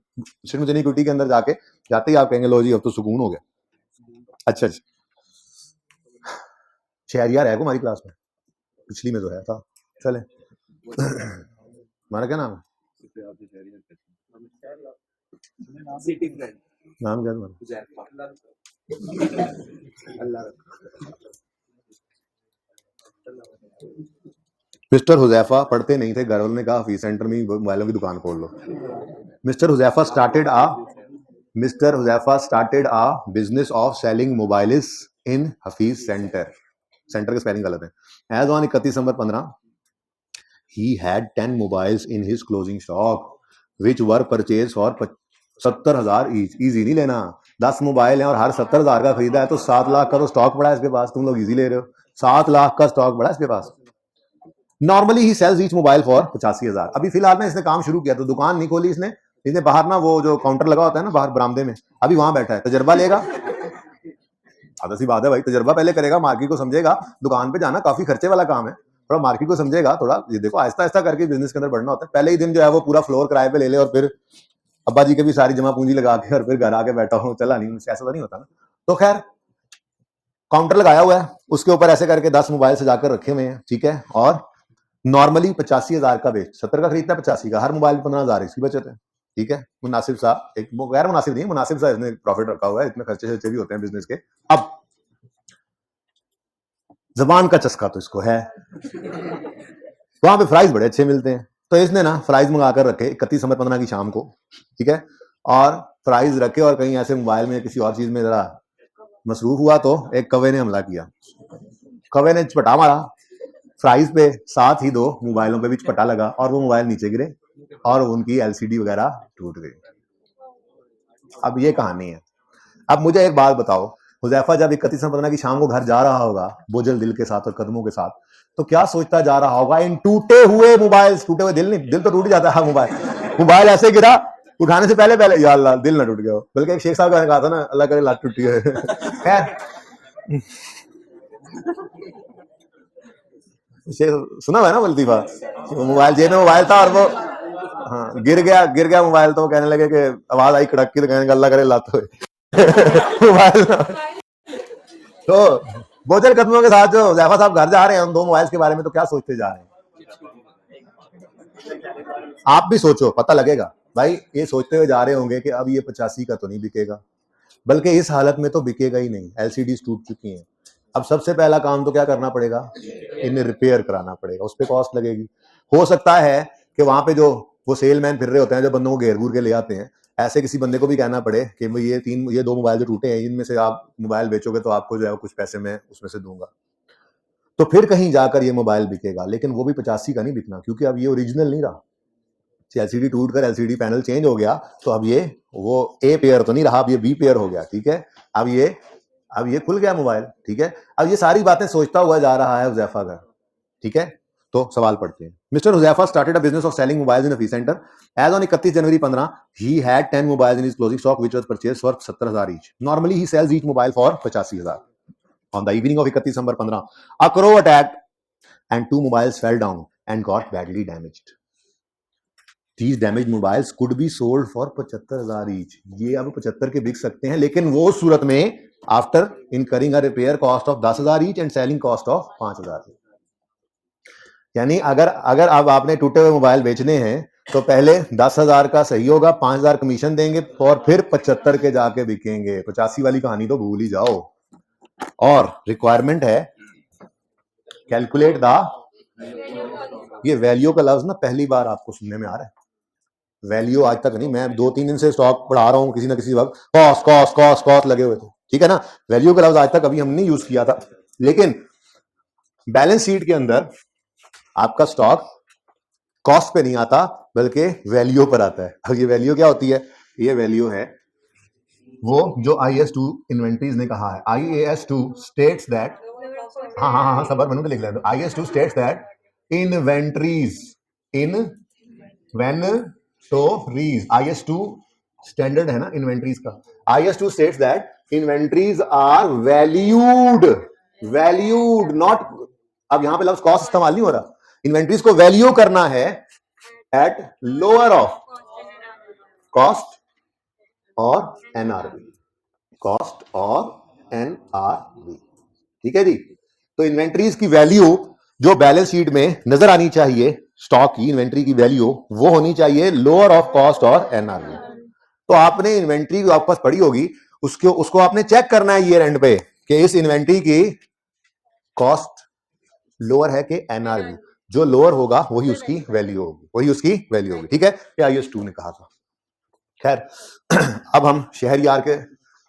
फिर मुझे इक्विटी के अंदर जाके जाते ही आप कहेंगे लो जी अब तो सुकून हो गया। अच्छा अच्छा, शहरियार है को हमारी क्लास में, पिछली में तो है था। चले हमारा क्या नाम है, नाम क्या तुम्हारा? मिस्टर हुजैफा पढ़ते नहीं थे, घर वालों ने कहा हफीज सेंटर में ही मोबाइलों की दुकान खोल लो। Mister Huzaifa started a business of selling mobiles in Hafiz Center. Centre की स्पेलिंग गलत है। As on 31 December 2015 he had 10 mobiles in his closing stock which were purchased for 70,000 each. Easy नहीं लेना, 10 मोबाइल हैं और हर 70,000 का खरीदा है तो 7 लाख का तो स्टॉक पड़ा है इसके पास। तुम लोग इजी ले रहे हो, 7 लाख का स्टॉक पड़ा है इसके पास। Normally he sells each mobile for 85,000। अभी फिलहाल में इसने काम शुरू किया तो दुकान नहीं खोली इसने बाहर ना वो जो काउंटर लगा होता है ना बाहर बरामदे में, अभी वहां बैठा है, तजर्बा लेगा। आधा सी बात है भाई, तजर्बा पहले करेगा, मार्केट को समझेगा। दुकान पे जाना काफी खर्चे वाला काम है, थोड़ा मार्केट को समझेगा, थोड़ा ये देखो आहिस्ता आहिस्ता करके बिजनेस के अंदर बढ़ना होता है। पहले ही दिन जो है वो पूरा फ्लोर किराए पे ले ले और फिर अब्बा जी के भी सारी जमा पूंजी लगा के और फिर घर आके बैठा हूँ, चला नहीं, ऐसा तो नहीं होता ना। तो खैर काउंटर लगाया हुआ है, उसके ऊपर ऐसे करके 10 मोबाइल से जाकर रखे हुए हैं, ठीक है। और नॉर्मली 85,000 का बेच, 70 का खरीदता है, 85 का, हर मोबाइल 15,000 इसकी बचत है, ठीक है। मुनासिब सा, एक गैर मुनासिब नहीं, मुनासिब सा इसने प्रॉफिट रखा हुआ है, इतने खर्चे शर्चे भी होते हैं बिजनेस के। अब जबान का चस्का तो इसको है, वहां पे फ्राइज बड़े अच्छे मिलते हैं, तो इसने ना फ्राइज मंगा कर रखे 31 दिसंबर 2015 की शाम को, ठीक है। और फ्राइज रखे और कहीं ऐसे मोबाइल में किसी और चीज में जरा मसरूफ हुआ तो एक कौवे ने हमला किया, कौवे ने चपटा मारा फ्राइज पे, साथ ही 2 मोबाइलों पे भी चपटा लगा और वो मोबाइल नीचे गिरे और उनकी एलसीडी वगैरह टूट गई। अब ये कहानी है। अब मुझे एक बात बताओ, हुजैफा जब 31 दिसंबर की शाम को घर जा रहा होगा बोझल दिल के साथ और कदमों के साथ, तो क्या सोचता जा रहा होगा इन टूटे हुए मोबाइल, टूटे हुए दिल नहीं, दिल तो टूट जाता है, मोबाइल ऐसे गिरा, उठाने से पहले या अल्लाह दिल ना टूट गया हो। बल्कि एक शेख साहब का कहा था ना, अल्लाह करे लात टूटी है। खैर सुना हुआ है ना लतीफा, मोबाइल जेब में मोबाइल था और वो हाँ गिर गया मोबाइल, तो वो कहने लगे कि आवाज आई कड़क की, तो कहने अल्लाह करे लात हो मोबाइल। तो बोझल कदमों के साथ जो हुजैफा साहब घर जा रहे हैं उन 2 मोबाइल के बारे में, तो क्या सोचते जा रहे हैं? आप भी सोचो, पता लगेगा भाई। ये सोचते हुए जा रहे होंगे कि अब ये 85 का तो नहीं बिकेगा, बल्कि इस हालत में तो बिकेगा ही नहीं, एलसीडी टूट चुकी हैं। अब सबसे पहला काम तो क्या करना पड़ेगा, इन्हें रिपेयर कराना पड़ेगा, उस पर कॉस्ट लगेगी। हो सकता है कि वहां पे जो वो सेलमैन फिर रहे होते हैं, जो बंदों को घेर घूर के ले आते हैं, ऐसे किसी बंदे को भी कहना पड़े कि ये 2 मोबाइल जो टूटे हैं, इनमें से आप मोबाइल बेचोगे तो आपको जो है कुछ पैसे मैं उसमें से दूंगा, तो फिर कहीं जाकर ये मोबाइल बिकेगा। लेकिन वो भी 85 का नहीं बिकना, क्योंकि अब ये ओरिजिनल नहीं रहा। एलसीडी टूट कर एलसीडी पैनल चेंज हो गया, तो अब ये वो ए पेयर तो नहीं रहा, अब ये बी पेयर हो गया, ठीक है। अब ये खुल गया मोबाइल, ठीक है। अब ये सारी बातें सोचता हुआ जा रहा है हुजैफा का, ठीक है। तो सवाल पढ़ते हैं। Mister Huzaifa started a business of selling mobiles in Hafeez center as on 31 January 2015 he had 10 mobiles in his closing stock which was purchased for 70,000 each. Normally he sells each mobile for 85,000। On the evening of 31 December 2015 a crow attacked and 2 mobiles fell down and got badly damaged. These damaged mobiles could be sold for 75,000 each. ये अब 75 के बिक सकते हैं, लेकिन वो सूरत में after incurring a repair cost of 10,000 each and selling cost of 5,000। यानी अगर अब आपने टूटे हुए मोबाइल बेचने हैं तो पहले 10,000 का सही होगा, 5,000 कमीशन देंगे और फिर 75 के जाके बिकेंगे। 85 वाली कहानी तो भूल ही जाओ। और रिक्वायरमेंट है कैलकुलेट द, ये वैल्यू का लफ्ज ना पहली बार आपको सुनने में आ रहा है। वैल्यू आज तक नहीं, मैं 2-3 दिन से स्टॉक बढ़ा रहा हूं, किसी ना किसी वक्त कॉस्ट लगे हुए थे, ठीक है ना। वैल्यू का लफ्ज आज तक अभी हमने यूज किया था, लेकिन बैलेंस शीट के अंदर आपका स्टॉक कॉस्ट पे नहीं आता बल्कि वैल्यू पर आता है। अब ये वैल्यू क्या होती है? ये वैल्यू है वो जो IAS2 इन्वेंटरीज ने कहा है। IAS2 स्टेट्स दैट, हाँ सबर बनू के लिख लें, IAS2 states that inventories inventories, IAS2 standard है ना इन्वेंटरीज का। IAS2 states that inventories are valued not, अब यहां पे लफ्ज कॉस्ट इस्तेमाल नहीं हो रहा, इन्वेंटरीज को वैल्यू करना है एट लोअर ऑफ कॉस्ट और NRV, कॉस्ट और NRV, ठीक है जी। तो इन्वेंटरीज की वैल्यू जो बैलेंस शीट में नजर आनी चाहिए, स्टॉक की इन्वेंट्री की वैल्यू वो होनी चाहिए लोअर ऑफ कॉस्ट और NRV। तो आपने इन्वेंट्री जो आपके पास पड़ी होगी उसको आपने चेक करना है ईयर एंड पे कि इस इन्वेंट्री की कॉस्ट लोअर है कि NRV। जो लोअर होगा वही उसकी वैल्यू होगी, वही उसकी वैल्यू होगी। ठीक है, ये IS 2 ने कहा था। खैर अब हम शहरयार के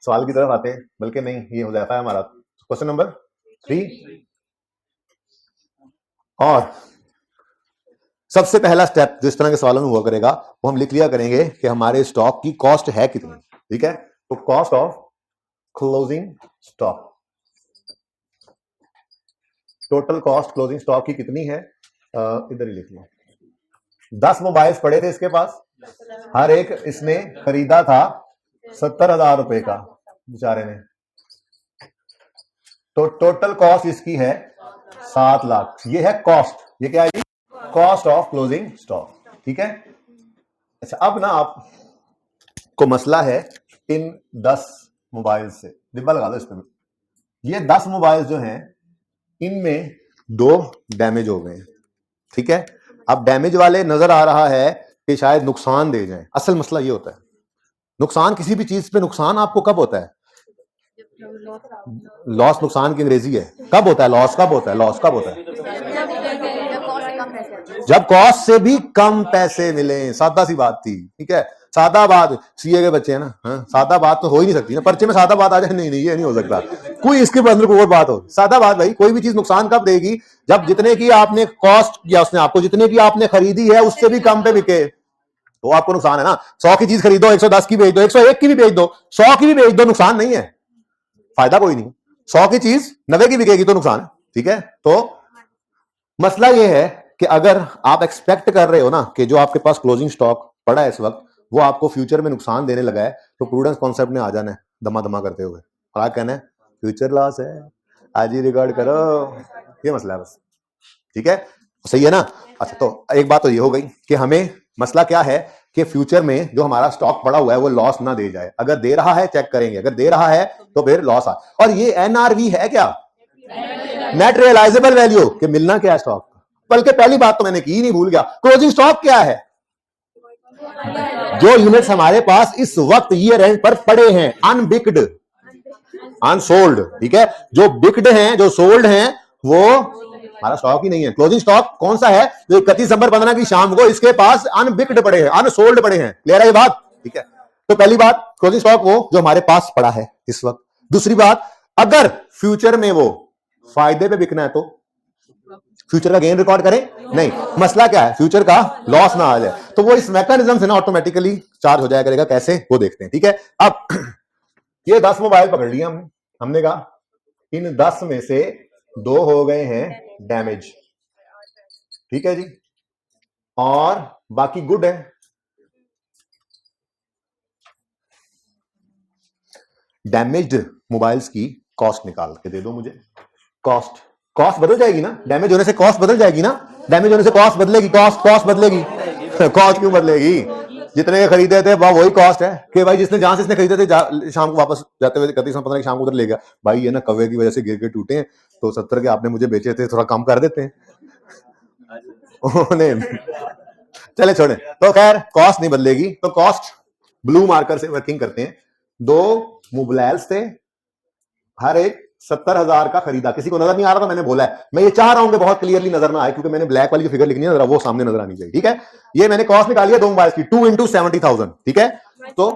सवाल की तरफ आते हैं, बल्कि नहीं, ये हो जाता है हमारा क्वेश्चन नंबर 3। और सबसे पहला स्टेप जो इस तरह के सवालों में हुआ करेगा वो हम लिख लिया करेंगे कि हमारे स्टॉक की कॉस्ट है कितनी। ठीक है, तो cost of closing stock, total cost closing stock की कितनी है, इधर ही लिख लिया। 10 मोबाइल्स पड़े थे इसके पास, हर एक इसने खरीदा था 70,000 रुपए का बेचारे ने, तो टोटल कॉस्ट इसकी है 7 लाख। ये है कॉस्ट, ये क्या है, कॉस्ट ऑफ क्लोजिंग स्टॉक। ठीक है, अच्छा अब ना आप को मसला है इन 10 मोबाइल से, डिब्बा लगा दो इसमें। ये 10 मोबाइल जो हैं इनमें 2 डैमेज हो गए हैं। ठीक है, अब डैमेज वाले नजर आ रहा है कि शायद नुकसान दे जाएं। असल मसला ये होता है, नुकसान किसी भी चीज पे नुकसान आपको कब होता है, लॉस नुकसान की अंग्रेजी है, कब होता है लॉस, कब होता है लॉस, कब होता है, जब कॉस्ट से भी कम पैसे मिले। सादा सी बात थी। ठीक है, सादा बात, सीए के बच्चे हैं ना, हाँ? सादा बात तो हो ही नहीं सकती ना, पर्चे में सादा बात आ जाए, नहीं नहीं ये नहीं हो सकता, कोई इसके अंदर कोई और बात हो। सादा बात भाई, कोई भी चीज नुकसान कब देगी, जब जितने की आपने कॉस्ट किया उसने आपको, जितने की आपने खरीदी है उससे भी कम पे बिके तो आपको नुकसान है ना। 100 की चीज खरीदो, 110 की बेच दो, 101 की भी बेच दो, 100 की भी बेच दो, नुकसान नहीं है, फायदा कोई नहीं। 100 की चीज 90 की बिकेगी तो नुकसान है। ठीक है, तो मसला यह है कि अगर आप एक्सपेक्ट कर रहे हो ना कि जो आपके पास क्लोजिंग स्टॉक पड़ा है इस वक्त वो आपको फ्यूचर में नुकसान देने लगा है, तो प्रूडेंस कॉन्सेप्ट ने आ जाना है दमा दमा करते हुए, और आप कहना है फ्यूचर लॉस है, आज ही रिकॉर्ड करो, ये मसला है बस। ठीक है, सही है ना। अच्छा, तो एक बात तो ये हो गई कि हमें मसला क्या है कि फ्यूचर में जो हमारा स्टॉक पड़ा हुआ है वो लॉस ना दे जाए। अगर दे रहा है चेक करेंगे, अगर दे रहा है तो फिर लॉस आ। और ये NRV है क्या, नेट रियलाइजेबल वैल्यू, कि मिलना क्या है स्टॉक। बल्कि पहली बात तो मैंने की नहीं, भूल गया, क्लोजिंग स्टॉक क्या है, जो यूनिट्स हमारे पास इस वक्त ईयर एंड पर पड़े हैं, अनबिक्ड अनसोल्ड। ठीक है, जो बिक्ड हैं जो सोल्ड हैं वो हमारा स्टॉक ही नहीं है। क्लोजिंग स्टॉक कौन सा है, जो 31 दिसंबर 15 की शाम को इसके पास अनबिक्ड पड़े हैं, अनसोल्ड पड़े हैं। क्लियर है ये बात। ठीक है, तो पहली बात क्लोजिंग स्टॉक वो जो हमारे पास पड़ा है इस वक्त। दूसरी बात, अगर फ्यूचर में वो फायदे पे बिकना है तो फ्यूचर का गेन रिकॉर्ड करें, नहीं, मसला क्या है फ्यूचर का लॉस ना आ जाए, तो वो इस मैकेनिज्म से ना ऑटोमेटिकली चार्ज हो जाया करेगा। कैसे, वो देखते हैं। ठीक है, अब ये 10 मोबाइल पकड़ लिए हमने कहा इन 10 में से 2 हो गए हैं डैमेज। ठीक है जी, और बाकी गुड है। डैमेज्ड मोबाइल्स की कॉस्ट निकाल के दे दो मुझे। कॉस्ट, कॉस्ट बदल जाएगी ना, डैमेज होने से कॉस्ट बदल जाएगी ना, डैमेज होने से कॉस्ट बदलेगी, कॉस्ट बदलेगी कॉस्ट क्यों बदलेगी, जितने के खरीदे थे वही कॉस्ट है कि भाई जिसने जहां से इसने खरीदे थे शाम को वापस जाते हुए 31/15 की शाम को उधर ले गया, भाई ये ना कवे की वजह से गिर के टूटे हैं, तो 70 के आपने मुझे बेचे थे, थोड़ा कम कर देते हैं चले छोड़े। तो खैर कॉस्ट नहीं बदलेगी, तो कॉस्ट ब्लू मार्कर से वर्किंग करते हैं। 2 मोबाइल्स थे, हर एक 70,000 का खरीदा। किसी को नजर नहीं आ रहा था, मैंने बोला है, मैं ये चाह रहा हूं कि बहुत क्लियरली नजर ना आए, क्योंकि मैंने ब्लैक वाली जो फिगर लिखनी है ना वो सामने नजर आनी चाहिए। ठीक है, ये मैंने कॉस्ट निकाली है 2 मोबाइल्स की, 2 into 70,000। ठीक है, तो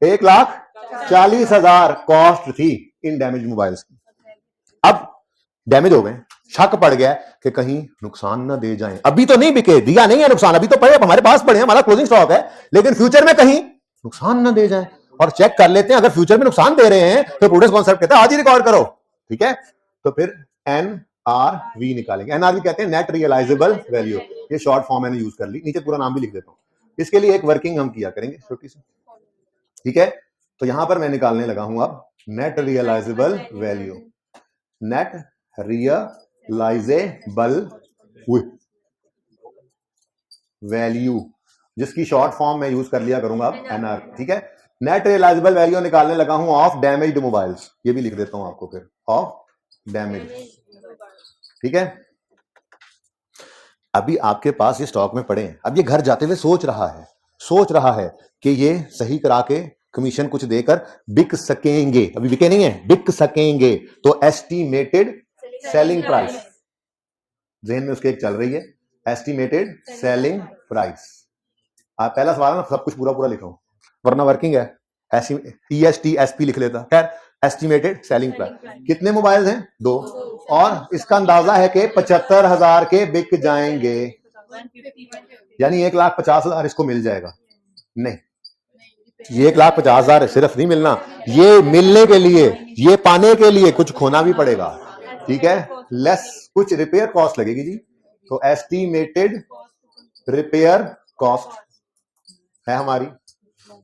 1,40,000 कॉस्ट थी इन डैमेज मोबाइल्स की। अब डैमेज हो गए, शक पड़ गया कि कहीं नुकसान ना दे जाएं। अभी तो नहीं बिके, दिया नहीं है नुकसान, अभी तो पड़े हमारे पास पड़े हैं, हमारा क्लोजिंग स्टॉक है, लेकिन फ्यूचर में कहीं नुकसान ना दे जाए और चेक कर लेते हैं। अगर फ्यूचर में नुकसान दे रहे हैं तो प्रूडेंस कॉन्सेप्ट कहता है आज ही रिकॉर्ड करो। ठीक है, तो फिर NRV निकालेंगे। NRV कहते हैं नेट रियलाइजेबल वैल्यू, ये शॉर्ट फॉर्म मैंने यूज कर ली, नीचे पूरा नाम भी लिख देता हूं। इसके लिए एक वर्किंग हम किया करेंगे छोटी सी। ठीक है, तो यहां पर मैं निकालने लगा हूं अब net realisable value, net realisable value, जिसकी शॉर्ट फॉर्म मैं यूज कर लिया करूंगा अब NR। ठीक है, नेट रियलाइजेबल वैल्यू निकालने लगा हूं ऑफ डैमेज्ड मोबाइल्स, ये भी लिख देता हूं आपको फिर, ऑफ डैमेज। ठीक है, अभी आपके पास ये स्टॉक में पड़े हैं, अब ये घर जाते हुए सोच रहा है कि ये सही करा के कमीशन कुछ देकर बिक सकेंगे, अभी बिके नहीं है, बिक सकेंगे, तो एस्टिमेटेड सेलिंग प्राइस जहन में उसके एक चल रही है, एस्टिमेटेड सेलिंग प्राइस। आप पहला सवाल ना सब कुछ पूरा पूरा लिखो, वरना वर्किंग है EST लिख लेता। खैर, एस्टिमेटेड सेलिंग प्राइस। कितने मोबाइल हैं? 2, और इसका अंदाजा है कि 75,000 के बिक जाएंगे, यानी 1,50,000 इसको मिल जाएगा। नहीं, ये 1,50,000 सिर्फ नहीं मिलना, ये मिलने के लिए, ये पाने के लिए कुछ खोना भी पड़ेगा, ठीक है। लेस कुछ रिपेयर कॉस्ट लगेगी जी, तो एस्टिमेटेड रिपेयर कॉस्ट है हमारी।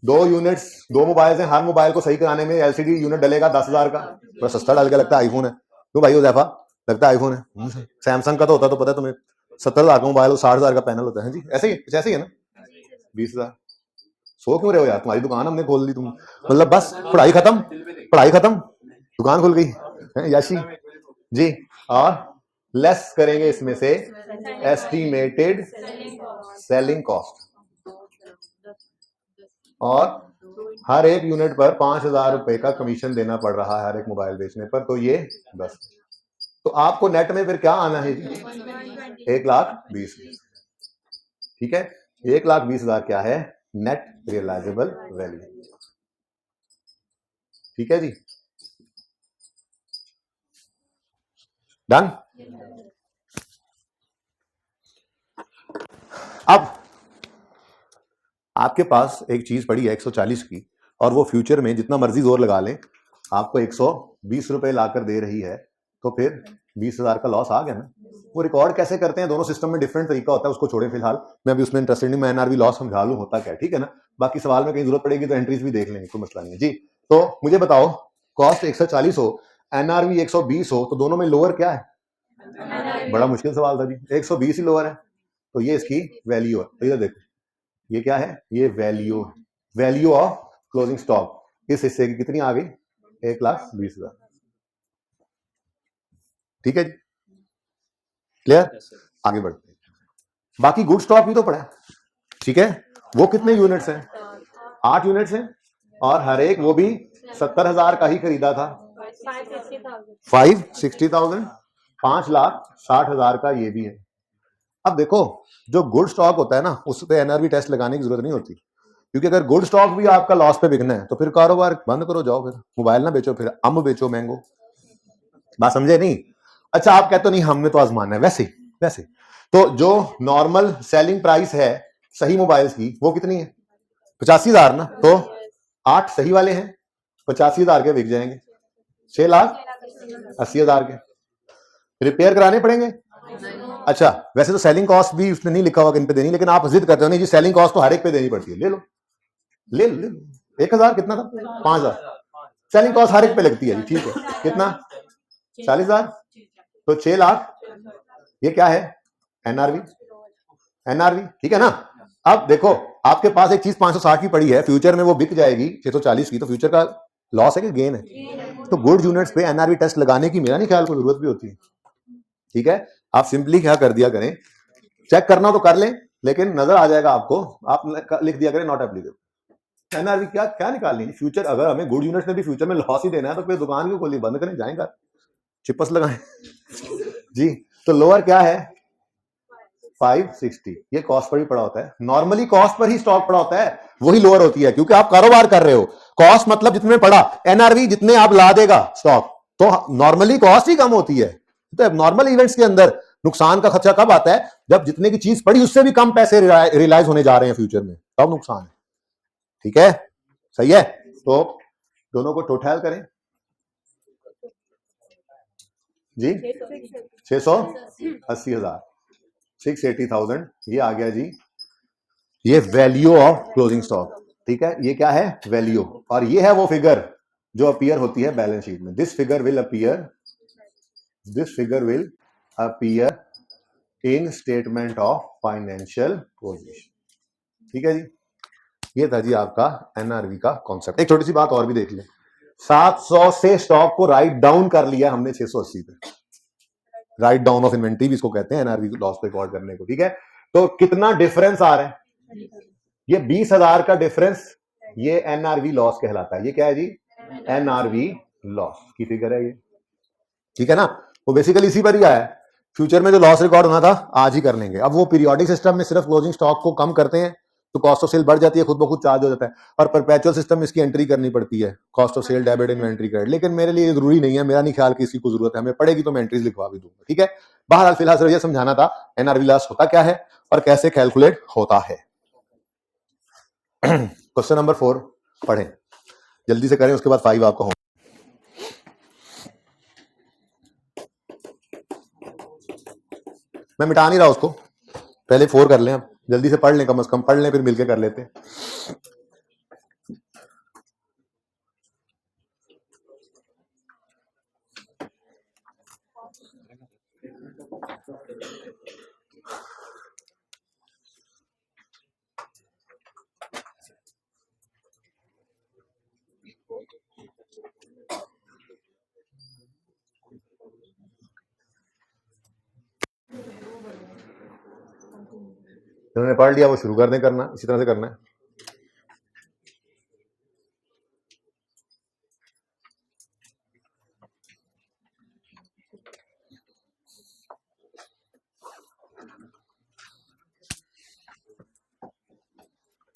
2 यूनिट्स, 2 मोबाइल हैं, हर मोबाइल को सही कराने में LCD यूनिट डलेगा 10,000 का, थोड़ा सस्ता डाल के, लगता है आईफोन है। क्यों भाई उजैफा, लगता है आईफोन है? सैमसंग का तो होता तो पता है तुम्हें, 70,000 का मोबाइल, 60,000 का पैनल होता है जी, ऐसे ही है ना। 20,000 सो क्यों रहे हो यार, तुम्हारी दुकान हमने खोल दी, तुम मतलब बस पढ़ाई खत्म, दुकान खुल गई याशी जी। और लेस करेंगे इसमें से एस्टिमेटेड सेलिंग कॉस्ट, और हर एक यूनिट पर 5,000 रुपए का कमीशन देना पड़ रहा है हर एक मोबाइल बेचने पर, तो ये 10। तो आपको नेट में फिर क्या आना है जी? 1,20,000, ठीक है। 1,20,000 क्या है? नेट रियलाइजेबल वैल्यू, ठीक है जी, डन। अब आपके पास एक चीज पड़ी है 140 की, और वो फ्यूचर में जितना मर्जी जोर लगा लें आपको 120 रुपए लाकर दे रही है, तो फिर 20,000 का लॉस आ गया ना। वो रिकॉर्ड कैसे करते हैं, दोनों सिस्टम में डिफरेंट तरीका होता है, उसको छोड़े फिलहाल, मैं अभी उसमें इंटरेस्टेड नहीं, मैं NRV लॉस समझा लूं होता क्या है, ठीक है ना। बाकी सवाल में कहीं जरूरत पड़ेगी तो एंट्रीज भी देख लेंगे, कोई मसला नहीं है जी। तो मुझे बताओ, कॉस्ट 140 हो, NRV 120 हो, तो दोनों में लोअर क्या है? बड़ा मुश्किल सवाल था जी, 120 ही लोअर है, तो ये इसकी वैल्यू है। तो इधर देखो, ये क्या है? ये वैल्यू ऑफ क्लोजिंग स्टॉक इस हिस्से की कितनी आ गई? 1,20,000, ठीक है जी, क्लियर। आगे बढ़ते हैं, बाकी गुड स्टॉक भी तो पड़ा है, ठीक है। वो कितने यूनिट्स हैं? 8 यूनिट्स हैं, और हर एक वो भी 70,000 का ही खरीदा था, 560,000, 5,60,000 का ये भी है। अब देखो, जो गुड स्टॉक होता है ना, उस पर NRV टेस्ट लगाने की जरूरत नहीं होती, क्योंकि अगर गुड स्टॉक भी आपका लॉस पे बिकना है तो फिर कारोबार बंद करो, जाओ फिर मोबाइल ना बेचो, फिर अम्ब बेचो, मैंगो। बात समझे नहीं? अच्छा, आप कहते हो नहीं हमने तो आजमाना है, वैसे तो जो नॉर्मल सेलिंग प्राइस है सही मोबाइल्स की वो कितनी है? 85,000 ना, तो 8 सही वाले हैं, 85,000 के बिक जाएंगे, 6,80,000 के रिपेयर कराने पड़ेंगे। अच्छा, वैसे तो सेलिंग कॉस्ट भी उसने नहीं लिखा हुआ इन पे देनी, लेकिन आप जिद करते हो नहीं जी सेलिंग कॉस्ट तो हर एक पे देनी पड़ती है, ले लो 1,000 कितना था? 5,000 सेलिंग कॉस्ट हर एक पे लगती है जी, ठीक है। कितना? 40,000, तो 6 लाख। ये क्या है? NRV, ठीक है ना। अब देखो, आपके पास एक चीज 560 की पड़ी है, फ्यूचर में वो बिक जाएगी 640 की, तो फ्यूचर का लॉस है कि गेन है? तो गुड यूनिट्स पे NRV टेस्ट लगाने की मेरा नहीं ख्याल कोई जरूरत भी होती है, ठीक है। आप सिंपली क्या कर दिया करें, चेक करना तो कर लें, लेकिन नजर आ जाएगा आपको, आप लिख दिया करें नॉट एप्लीकेबल। NRV क्या निकालनी? फ्यूचर, अगर हमें गुड यूनिट्स में भी फ्यूचर में लॉस ही देना है तो फिर दुकान क्यों खोली, बंद करें, जाएगा चिपस लगाएं जी। तो लोअर क्या है? 560, ये कॉस्ट पर ही पड़ा होता है, नॉर्मली कॉस्ट पर ही स्टॉक पड़ा होता है, वही लोअर होती है, क्योंकि आप कारोबार कर रहे हो। कॉस्ट मतलब जितने पड़ा, NRV जितने आप ला देगा स्टॉक, तो नॉर्मली कॉस्ट ही कम होती है। तो नॉर्मल इवेंट्स के अंदर नुकसान का खर्चा कब आता है? जब जितने की चीज पड़ी उससे भी कम पैसे रियलाइज होने जा रहे हैं फ्यूचर में, तब नुकसान है, ठीक है, सही है। तो दोनों को टोटल करें जी, 680,000, 680,000 ये आ गया जी, ये वैल्यू ऑफ क्लोजिंग स्टॉक, ठीक है। ये क्या है? वैल्यू, और ये है वो फिगर जो अपीयर होती है बैलेंस शीट में। This figure will appear in statement of financial position, ठीक है जी। ये था जी आपका NRV का कॉन्सेप्ट। एक छोटी सी बात और भी देख लें, 700 से स्टॉक को राइट डाउन कर लिया हमने 680 पे, राइट डाउन ऑफ इन्वेंटरी भी इसको कहते हैं NRV लॉस पे रिकॉर्ड करने को, ठीक है। तो कितना डिफरेंस आ रहा है? ये 20,000 का डिफरेंस, ये NRV लॉस कहलाता है। ये क्या है जी? NRV लॉस की फिगर है ये, ठीक है ना। वो बेसिकली इसी पर ही आया है, फ्यूचर में जो लॉस रिकॉर्ड होना था आज ही कर लेंगे। अब वो पीरियोडिक सिस्टम में सिर्फ क्लोजिंग स्टॉक को कम करते हैं तो कॉस्ट ऑफ सेल बढ़ जाती है, खुद ब खुद चार्ज हो जाता है, और परपेचुअल सिस्टम में इसकी एंट्री करनी पड़ती है, cost of sale, debit, inventory credit. लेकिन मेरे लिए जरूरी नहीं है, मेरा नहीं ख्याल कि इसकी को जरूरत है, हमें पड़ेगी तो मैं एंट्रीज लिखवा भी दूंगा, ठीक है। बहरहाल फिलहाल सिर्फ ये समझाना था एनआरवी लॉस होता क्या है और कैसे कैलकुलेट होता है। क्वेश्चन नंबर 4 पढ़ें, जल्दी से करें, उसके बाद 5 आपका होगा। मैं मिटा नहीं रहा उसको, पहले 4 कर लें, अब जल्दी से पढ़ लें, कम से कम पढ़ लें, फिर मिलके कर लेते हैं। जिन्होंने पढ़ लिया वो शुरू कर दें करना, इसी तरह से करना है।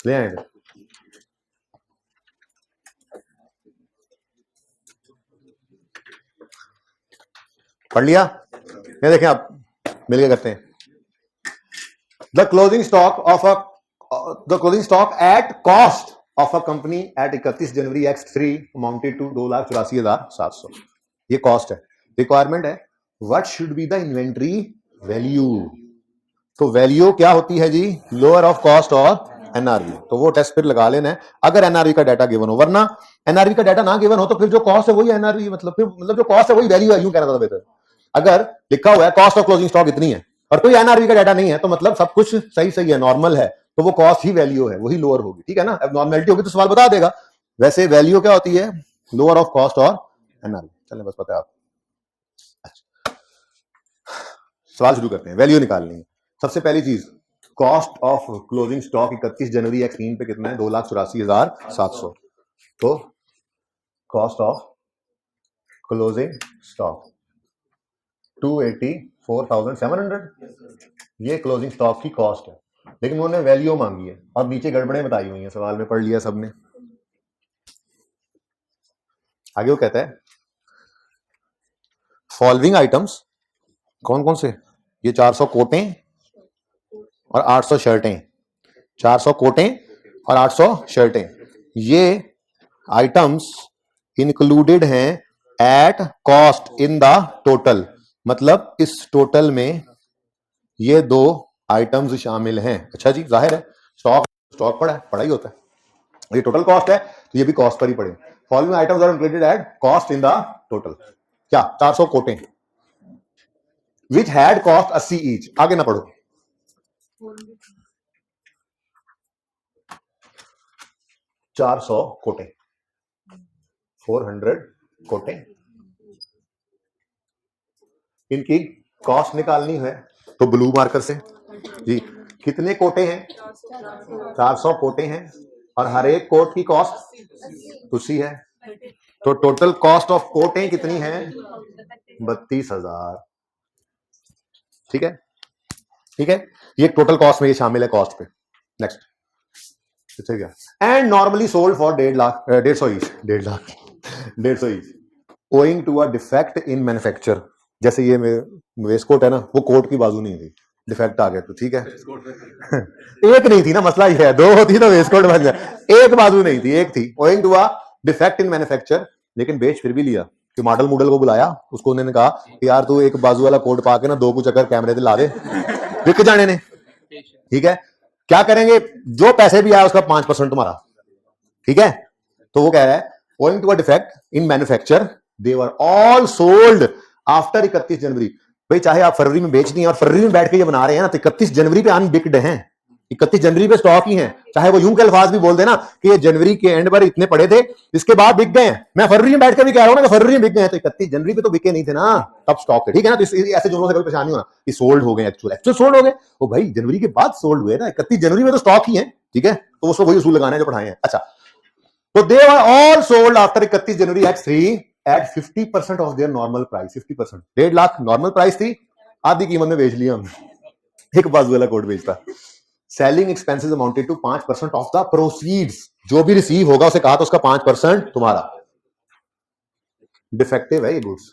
ले आए थे, पढ़ लिया, ये देखें आप मिलके करते हैं। The closing stock at cost of a company at 31 January X3 amounted to 2,84,700। ये कॉस्ट है। रिक्वायरमेंट है what should be the inventory value. तो वैल्यू क्या होती है जी, लोअर ऑफ कॉस्ट और एनआरवी। तो वो टेस्ट फिर लगा लेना है अगर एनआरवी का डाटा गिवन हो, वरना एनआरवी का डाटा ना गिवन हो तो फिर जो कॉस्ट है वही एनआरवी, मतलब जो कॉस्ट है वही वैल्यू है, यूं कहना था बेहतर। अगर लिखा हुआ है कॉस्ट ऑफ क्लोजिंग स्टॉक इतनी है और कोई एनआरवी का डाटा नहीं है तो मतलब सब कुछ सही सही है, नॉर्मल है, तो वो कॉस्ट ही वैल्यू है, वही लोअर होगी, ठीक है ना। अब नॉर्मलिटी होगी तो सवाल बता देगा। वैसे वैल्यू क्या होती है, लोअर ऑफ कॉस्ट और एनआरवी। चलें बस पता है आप। अच्छा, सवाल शुरू करते हैं, वैल्यू निकालनी है। सबसे पहली चीज, cost of closing stock 31 January X3 पे कितना है, 2,84,700। तो कॉस्ट ऑफ क्लोजिंग स्टॉक 284,700, ये क्लोजिंग स्टॉक की कॉस्ट है। लेकिन उन्होंने वैल्यू मांगी है और नीचे गड़बड़ें बताई हुई हैं, सवाल में पढ़ लिया सबने। आगे वो कहता है फॉलोइंग आइटम्स, कौन कौन से, ये 400 कोटें और 800 शर्टें, 400 कोटें और 800 शर्टें, ये आइटम्स इंक्लूडेड हैं eight cost in the total. मतलब इस टोटल में ये 2 आइटम्स शामिल हैं। अच्छा जी, जाहिर है स्टॉक पड़ा ही होता है, ये टोटल कॉस्ट है तो ये भी कॉस्ट पर ही पड़े। Following items are included at cost in the total. क्या, 400 coats which had cost 80 each. आगे ना पढ़ो, 400 कोटें, 400 कोटें, इनकी कॉस्ट निकालनी है तो ब्लू मार्कर से जी। कितने कोटे हैं, 400 कोटे हैं और हर एक कोट की कॉस्ट उसी है। तो टोटल कॉस्ट ऑफ कोटें कितनी है, 32,000। ठीक है, ठीक है, ये टोटल कॉस्ट में ये शामिल है, कॉस्ट पे। Next, and normally sold for 1.5 lakh, 150 each, 1.5 lakh, 150 each, owing to a defect in manufacture. जैसे ये वेस्ट कोट है ना, वो कोट की बाजू नहीं थी, डिफेक्ट आ गया तो ठीक है। एक नहीं थी ना, मसला ये है, 2 होती तो वेस्ट कोट बन जाए, एक बाजू नहीं थी, एक थी। Owing to a defect in manufacture, लेकिन बेच फिर भी लिया कि मॉडल को बुलाया, उसको उन्होंने कहा कि यार तू एक बाजू वाला कोट पा के ना 2 कुछ अगर कैमरे से ला दे, बिक जाने ने। ठीक है, क्या करेंगे, जो पैसे भी आया उसका 5% तुम्हारा। ठीक है, तो वो कह रहा है owing to a defect in manufacture they were all sold after 31 January. भाई चाहे आप फरवरी में बेच दिए और फरवरी में बैठ के ये बना रहे हैं ना, तो 31 जनवरी पे अनबिक्ड हैं, 31 जनवरी पे स्टॉक ही हैं। चाहे वो यूं के अल्फाज भी बोल देना कि ये जनवरी के एंड पर इतने पड़े थे, इसके बाद बिक गए हैं। मैं फरवरी में बैठ के भी कह रहा हूं ना कि फरवरी में बिक गए हैं, तो 31 जनवरी पे तो बिके नहीं थे ना, तब स्टॉक थे। ठीक है ना, तो ऐसे जुमलों से कोई परेशानी होना कि सोल्ड हो गए, एक्चुअल सोल्ड हो गए। वो भाई जनवरी के बाद सोल्ड हुए ना, 31 जनवरी में तो स्टॉक ही है। ठीक है, तो उसको वही उसूल लगाना है जो पढ़ाए हैं। अच्छा, तो they were all sold after 31 January X3 at 50% off their normal price. 50%, 1.5 lakh normal price थी, आधी कीमत में बेच लिया हमने, एक बाजू वाला कोट बेचता। Selling expenses amounted to 5% of the proceeds, जो भी रिसीव होगा उसे कहा तो उसका 5% तुम्हारा। डिफेक्टिव है ये गुड्स,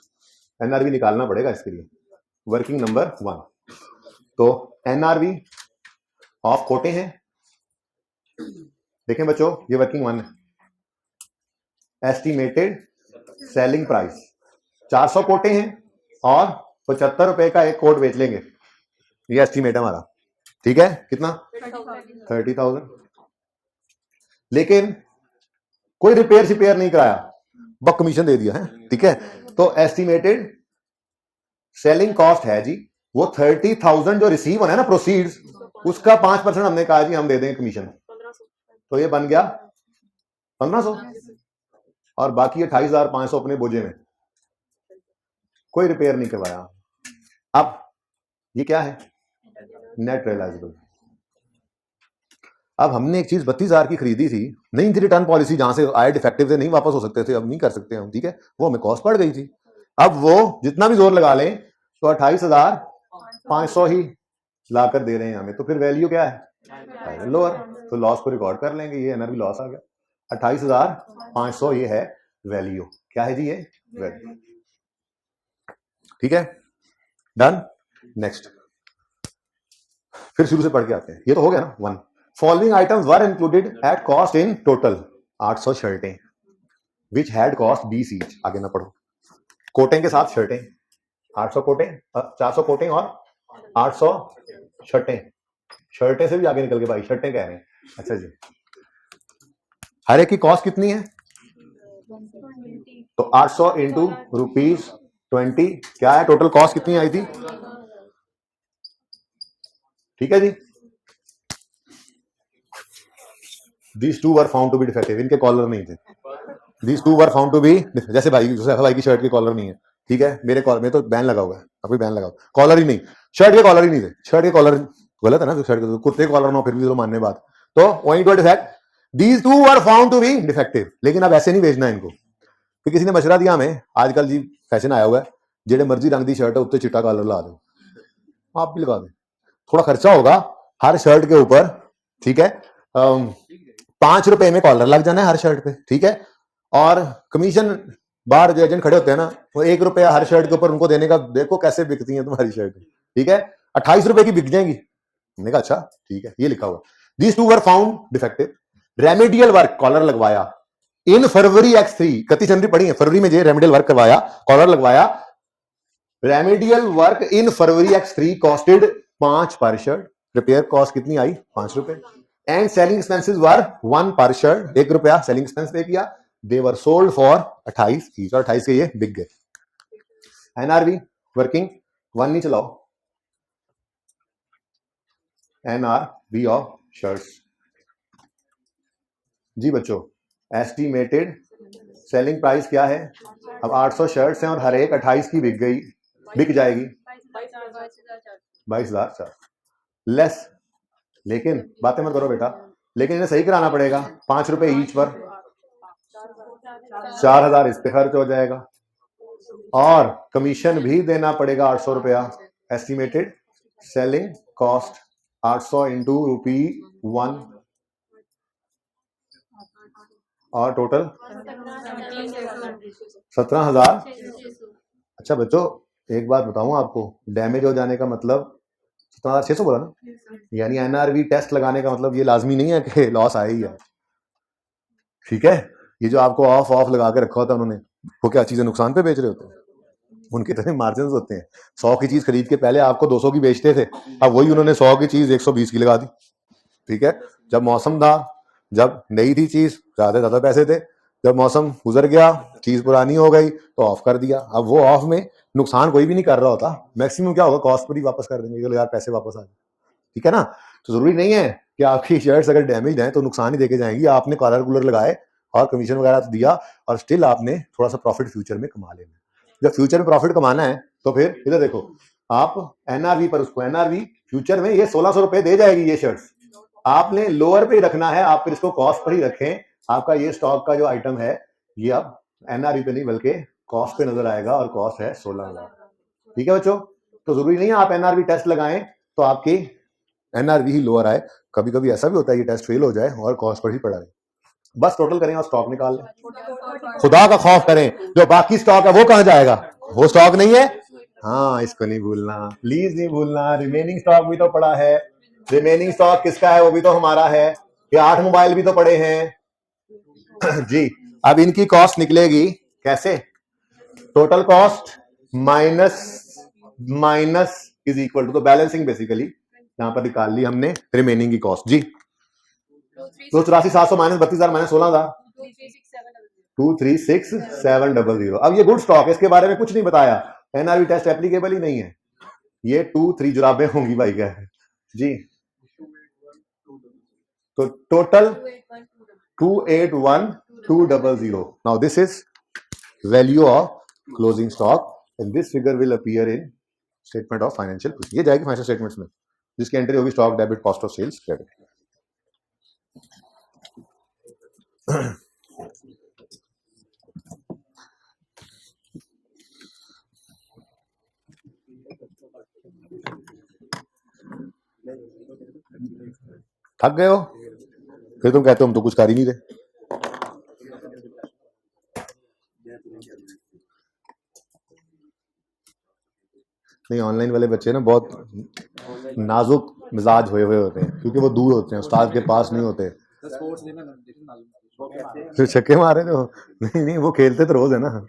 एनआरवी निकालना पड़ेगा इसके लिए। वर्किंग नंबर 1, तो एनआरवी ऑफ कोटे हैं, देखें बच्चों ये वर्किंग 1 है। एस्टिमेटेड सेलिंग प्राइस 400 कोटे हैं और 75 रुपए का एक कोट बेच लेंगे, ये एस्टिमेट है हमारा, ठीक है। कितना? 30,000। लेकिन कोई रिपेयर नहीं कराया, बस कमीशन दे दिया है, ठीक है। तो एस्टिमेटेड सेलिंग कॉस्ट है जी वो 30,000 जो रिसीव होना है ना प्रोसीड्स, उसका 5% हमने कहा जी हम दे देंगे कमीशन, तो ये बन गया 1500 और बाकी 28,500 अपने बोझे में, कोई रिपेयर नहीं करवाया। अब ये क्या है? Net realisable. अब हमने एक चीज 32,000 की खरीदी थी, नहीं थी रिटर्न पॉलिसी, जहां से आए डिफेक्टिव थे, नहीं वापस हो सकते थे, अब नहीं कर सकते हम, ठीक है, वो हमें कॉस्ट पड़ गई थी। अब वो जितना भी जोर लगा लें तो 28,500 ही लाकर दे रहे हैं हमें, तो फिर वैल्यू क्या है? लोअर, तो लॉस को रिकॉर्ड कर लेंगे, ये एनआरवी लॉस आ गया। 28,500 ये है वैल्यू, क्या है जी? ये वैल्यू, ठीक है, डन। नेक्स्ट, फिर शुरू से पढ़ के आते हैं, ये तो हो गया ना 1। Following items were included at cost in total 800 शर्टें विच हैड कॉस्ट 20 ईच। आगे ना पढ़ो, कोटें के साथ शर्टें, 800 कोटें, 400 कोटें और 800 शर्टें, शर्टें से भी आगे निकल के भाई शर्टें कह रहे हैं। अच्छा जी, हर एक की कॉस्ट कितनी है? तो 800 इंटू ₹20, क्या है टोटल कॉस्ट कितनी आई थी? ठीक है जी। These two were found to be defective, इनके कॉलर नहीं थे। These two were found to be, जैसे भाई की शर्ट के कॉलर नहीं है, ठीक है, मेरे कॉलर में तो बैन लगा हुआ है, अभी बैन लगा, कॉलर ही नहीं, शर्ट के कॉलर ही नहीं थे, शर्ट के कॉलर गलत है ना, शर्ट के कुर्ते के कॉलर ना फिर भी तो मानने बात, तो owing to a defect these two were found to be defective। लेकिन अब ऐसे नहीं भेजना इनको, फिर किसी ने मशवरा दिया हमें, आजकल जी फैशन आया हुआ है, जेडे मर्जी रंग दी शर्ट है उत्ते चिट्टा कॉलर ला दो, आप भी लगा दें, थोड़ा खर्चा होगा हर शर्ट के ऊपर, ठीक है, 5 रुपए में कॉलर लग जाना है हर शर्ट पे, ठीक है, और कमीशन बाहर जो एजेंट खड़े होते हैं ना, वो 1 रुपया हर शर्ट के ऊपर उनको देने का, देखो कैसे बिकती है तुम्हारी शर्ट, ठीक है, 28 रुपए की बिक जाएंगी। हमने कहा अच्छा ठीक है, ये लिखा हुआ, these two were found defective, remedial work, collar लगवाया इन फरवरी X3, 31 जनवरी पड़ी है, फरवरी में जो रेमेडियल वर्क करवाया, कॉलर लगवाया, remedial work in February X3 costed 5 पर शर्ट, रिपेयर कॉस्ट कितनी आई? 5 रुपए, एंड सेलिंग एक्सपेंसेस वर 1 पर शर्ट, 1 रुपया सेलिंग एक्सपेंस पे किया, दे वर सोल्ड फॉर 28 ईच, और 28 के ये बिक गए। एनआरवी वर्किंग 1 नहीं चलाओ, एनआरवी ऑफ शर्ट्स जी बच्चों, एस्टिमेटेड सेलिंग प्राइस क्या है? अब 800 शर्ट्स हैं और हर एक 28 की बिक गई, बिक जाएगी 22,000 लेस, लेकिन बातें मत करो बेटा, लेकिन इन्हें सही कराना पड़ेगा, 5 रुपए ईच पर 4,000 इस पे खर्च हो जाएगा, और कमीशन भी देना पड़ेगा 800 रुपया। एस्टिमेटेड सेलिंग कॉस्ट 800 इंटू ₹1 और टोटल 17,000। अच्छा बच्चों एक बात बताऊं आपको, डैमेज हो जाने का मतलब 17,600 बोला ना, यानी एनआरवी टेस्ट लगाने का मतलब ये लाजमी नहीं है कि लॉस आया ही है, ठीक है। ये जो आपको ऑफ ऑफ लगा के रखा होता है उन्होंने, वो क्या चीजें नुकसान पे बेच रहे होते हैं, उनके इतने मार्जिन होते हैं, 100 की चीज खरीद के पहले आपको 200 की बेचते थे, अब वही उन्होंने 100 की चीज 120 की लगा दी, ठीक है। जब मौसम था, जब नई थी चीज, ज्यादा पैसे थे, जब मौसम गुजर गया, चीज पुरानी हो गई तो ऑफ कर दिया, अब वो ऑफ में नुकसान कोई भी नहीं कर रहा होता, मैक्सिमम क्या होगा, कॉस्ट पर ही वापस कर देंगे, यार पैसे वापस आ जाए, ठीक है ना। तो जरूरी नहीं है कि आपकी शर्ट्स अगर डैमेज हैं तो नुकसान ही देके जाएंगी, आपने कॉलर कूलर लगाए और कमीशन वगैरह तो दिया, और स्टिल आपने थोड़ा सा प्रॉफिट फ्यूचर में कमा लेना। जब फ्यूचर में प्रॉफिट कमाना है तो फिर इधर देखो, आप एनआरवी पर, उसको एनआरवी फ्यूचर में ये 1,600 रुपए दे जाएगी ये शर्ट्स, आपने लोअर पे ही रखना है, आप फिर इसको कॉस्ट पर ही रखें, आपका ये स्टॉक का जो आइटम है ये अब एनआरवी पे नहीं बल्कि कॉस्ट पे नजर आएगा, और कॉस्ट है 16,000, ठीक है बच्चों। तो जरूरी नहीं है आप एनआरवी टेस्ट लगाएं तो आपकी एनआरवी ही लोअर आए, कभी कभी ऐसा भी होता है ये टेस्ट फेल हो जाए और कॉस्ट पर ही पड़ा है। बस टोटल करें और स्टॉक निकाल लें, खुदा का खौफ करें, जो बाकी स्टॉक है वो कहां जाएगा, वो स्टॉक नहीं है। हाँ, इसको नहीं भूलना, प्लीज नहीं भूलना, रिमेनिंग स्टॉक भी तो पड़ा है, रिमेनिंग स्टॉक किसका है, वो भी तो हमारा है, ये 8 मोबाइल भी तो पड़े हैं जी। अब इनकी कॉस्ट निकलेगी कैसे, total cost minus minus is equal to, तो बैलेंसिंग बेसिकली यहां पर निकाल ली हमने रिमेनिंग की कॉस्ट जी। तो 84,700 माइनस 32,000 माइनस 16,000, 236,700। अब ये गुड स्टॉक है, इसके बारे में कुछ नहीं बताया, एनआरवी टेस्ट एप्लीकेबल ही नहीं है, ये 2-3 जुराबें होंगी भाई क्या है जी। तो total 281,200। Now this is value of closing stock and this figure will appear in statement of financial, ये जाएगी फाइनेंशियल स्टेटमेंट्स में, जिसकी एंट्री होगी stock debit cost of sales credit. थक गए हो फिर तुम कहते हो हम तो कुछ कर ही नहीं रहे। नहीं, ऑनलाइन वाले बच्चे ना बहुत नाजुक मिजाज हुए होते हैं, क्योंकि वो दूर होते हैं, उस्ताद के पास नहीं होते। फिर छक्के मारे तो नहीं नहीं, वो खेलते तो रोज है ना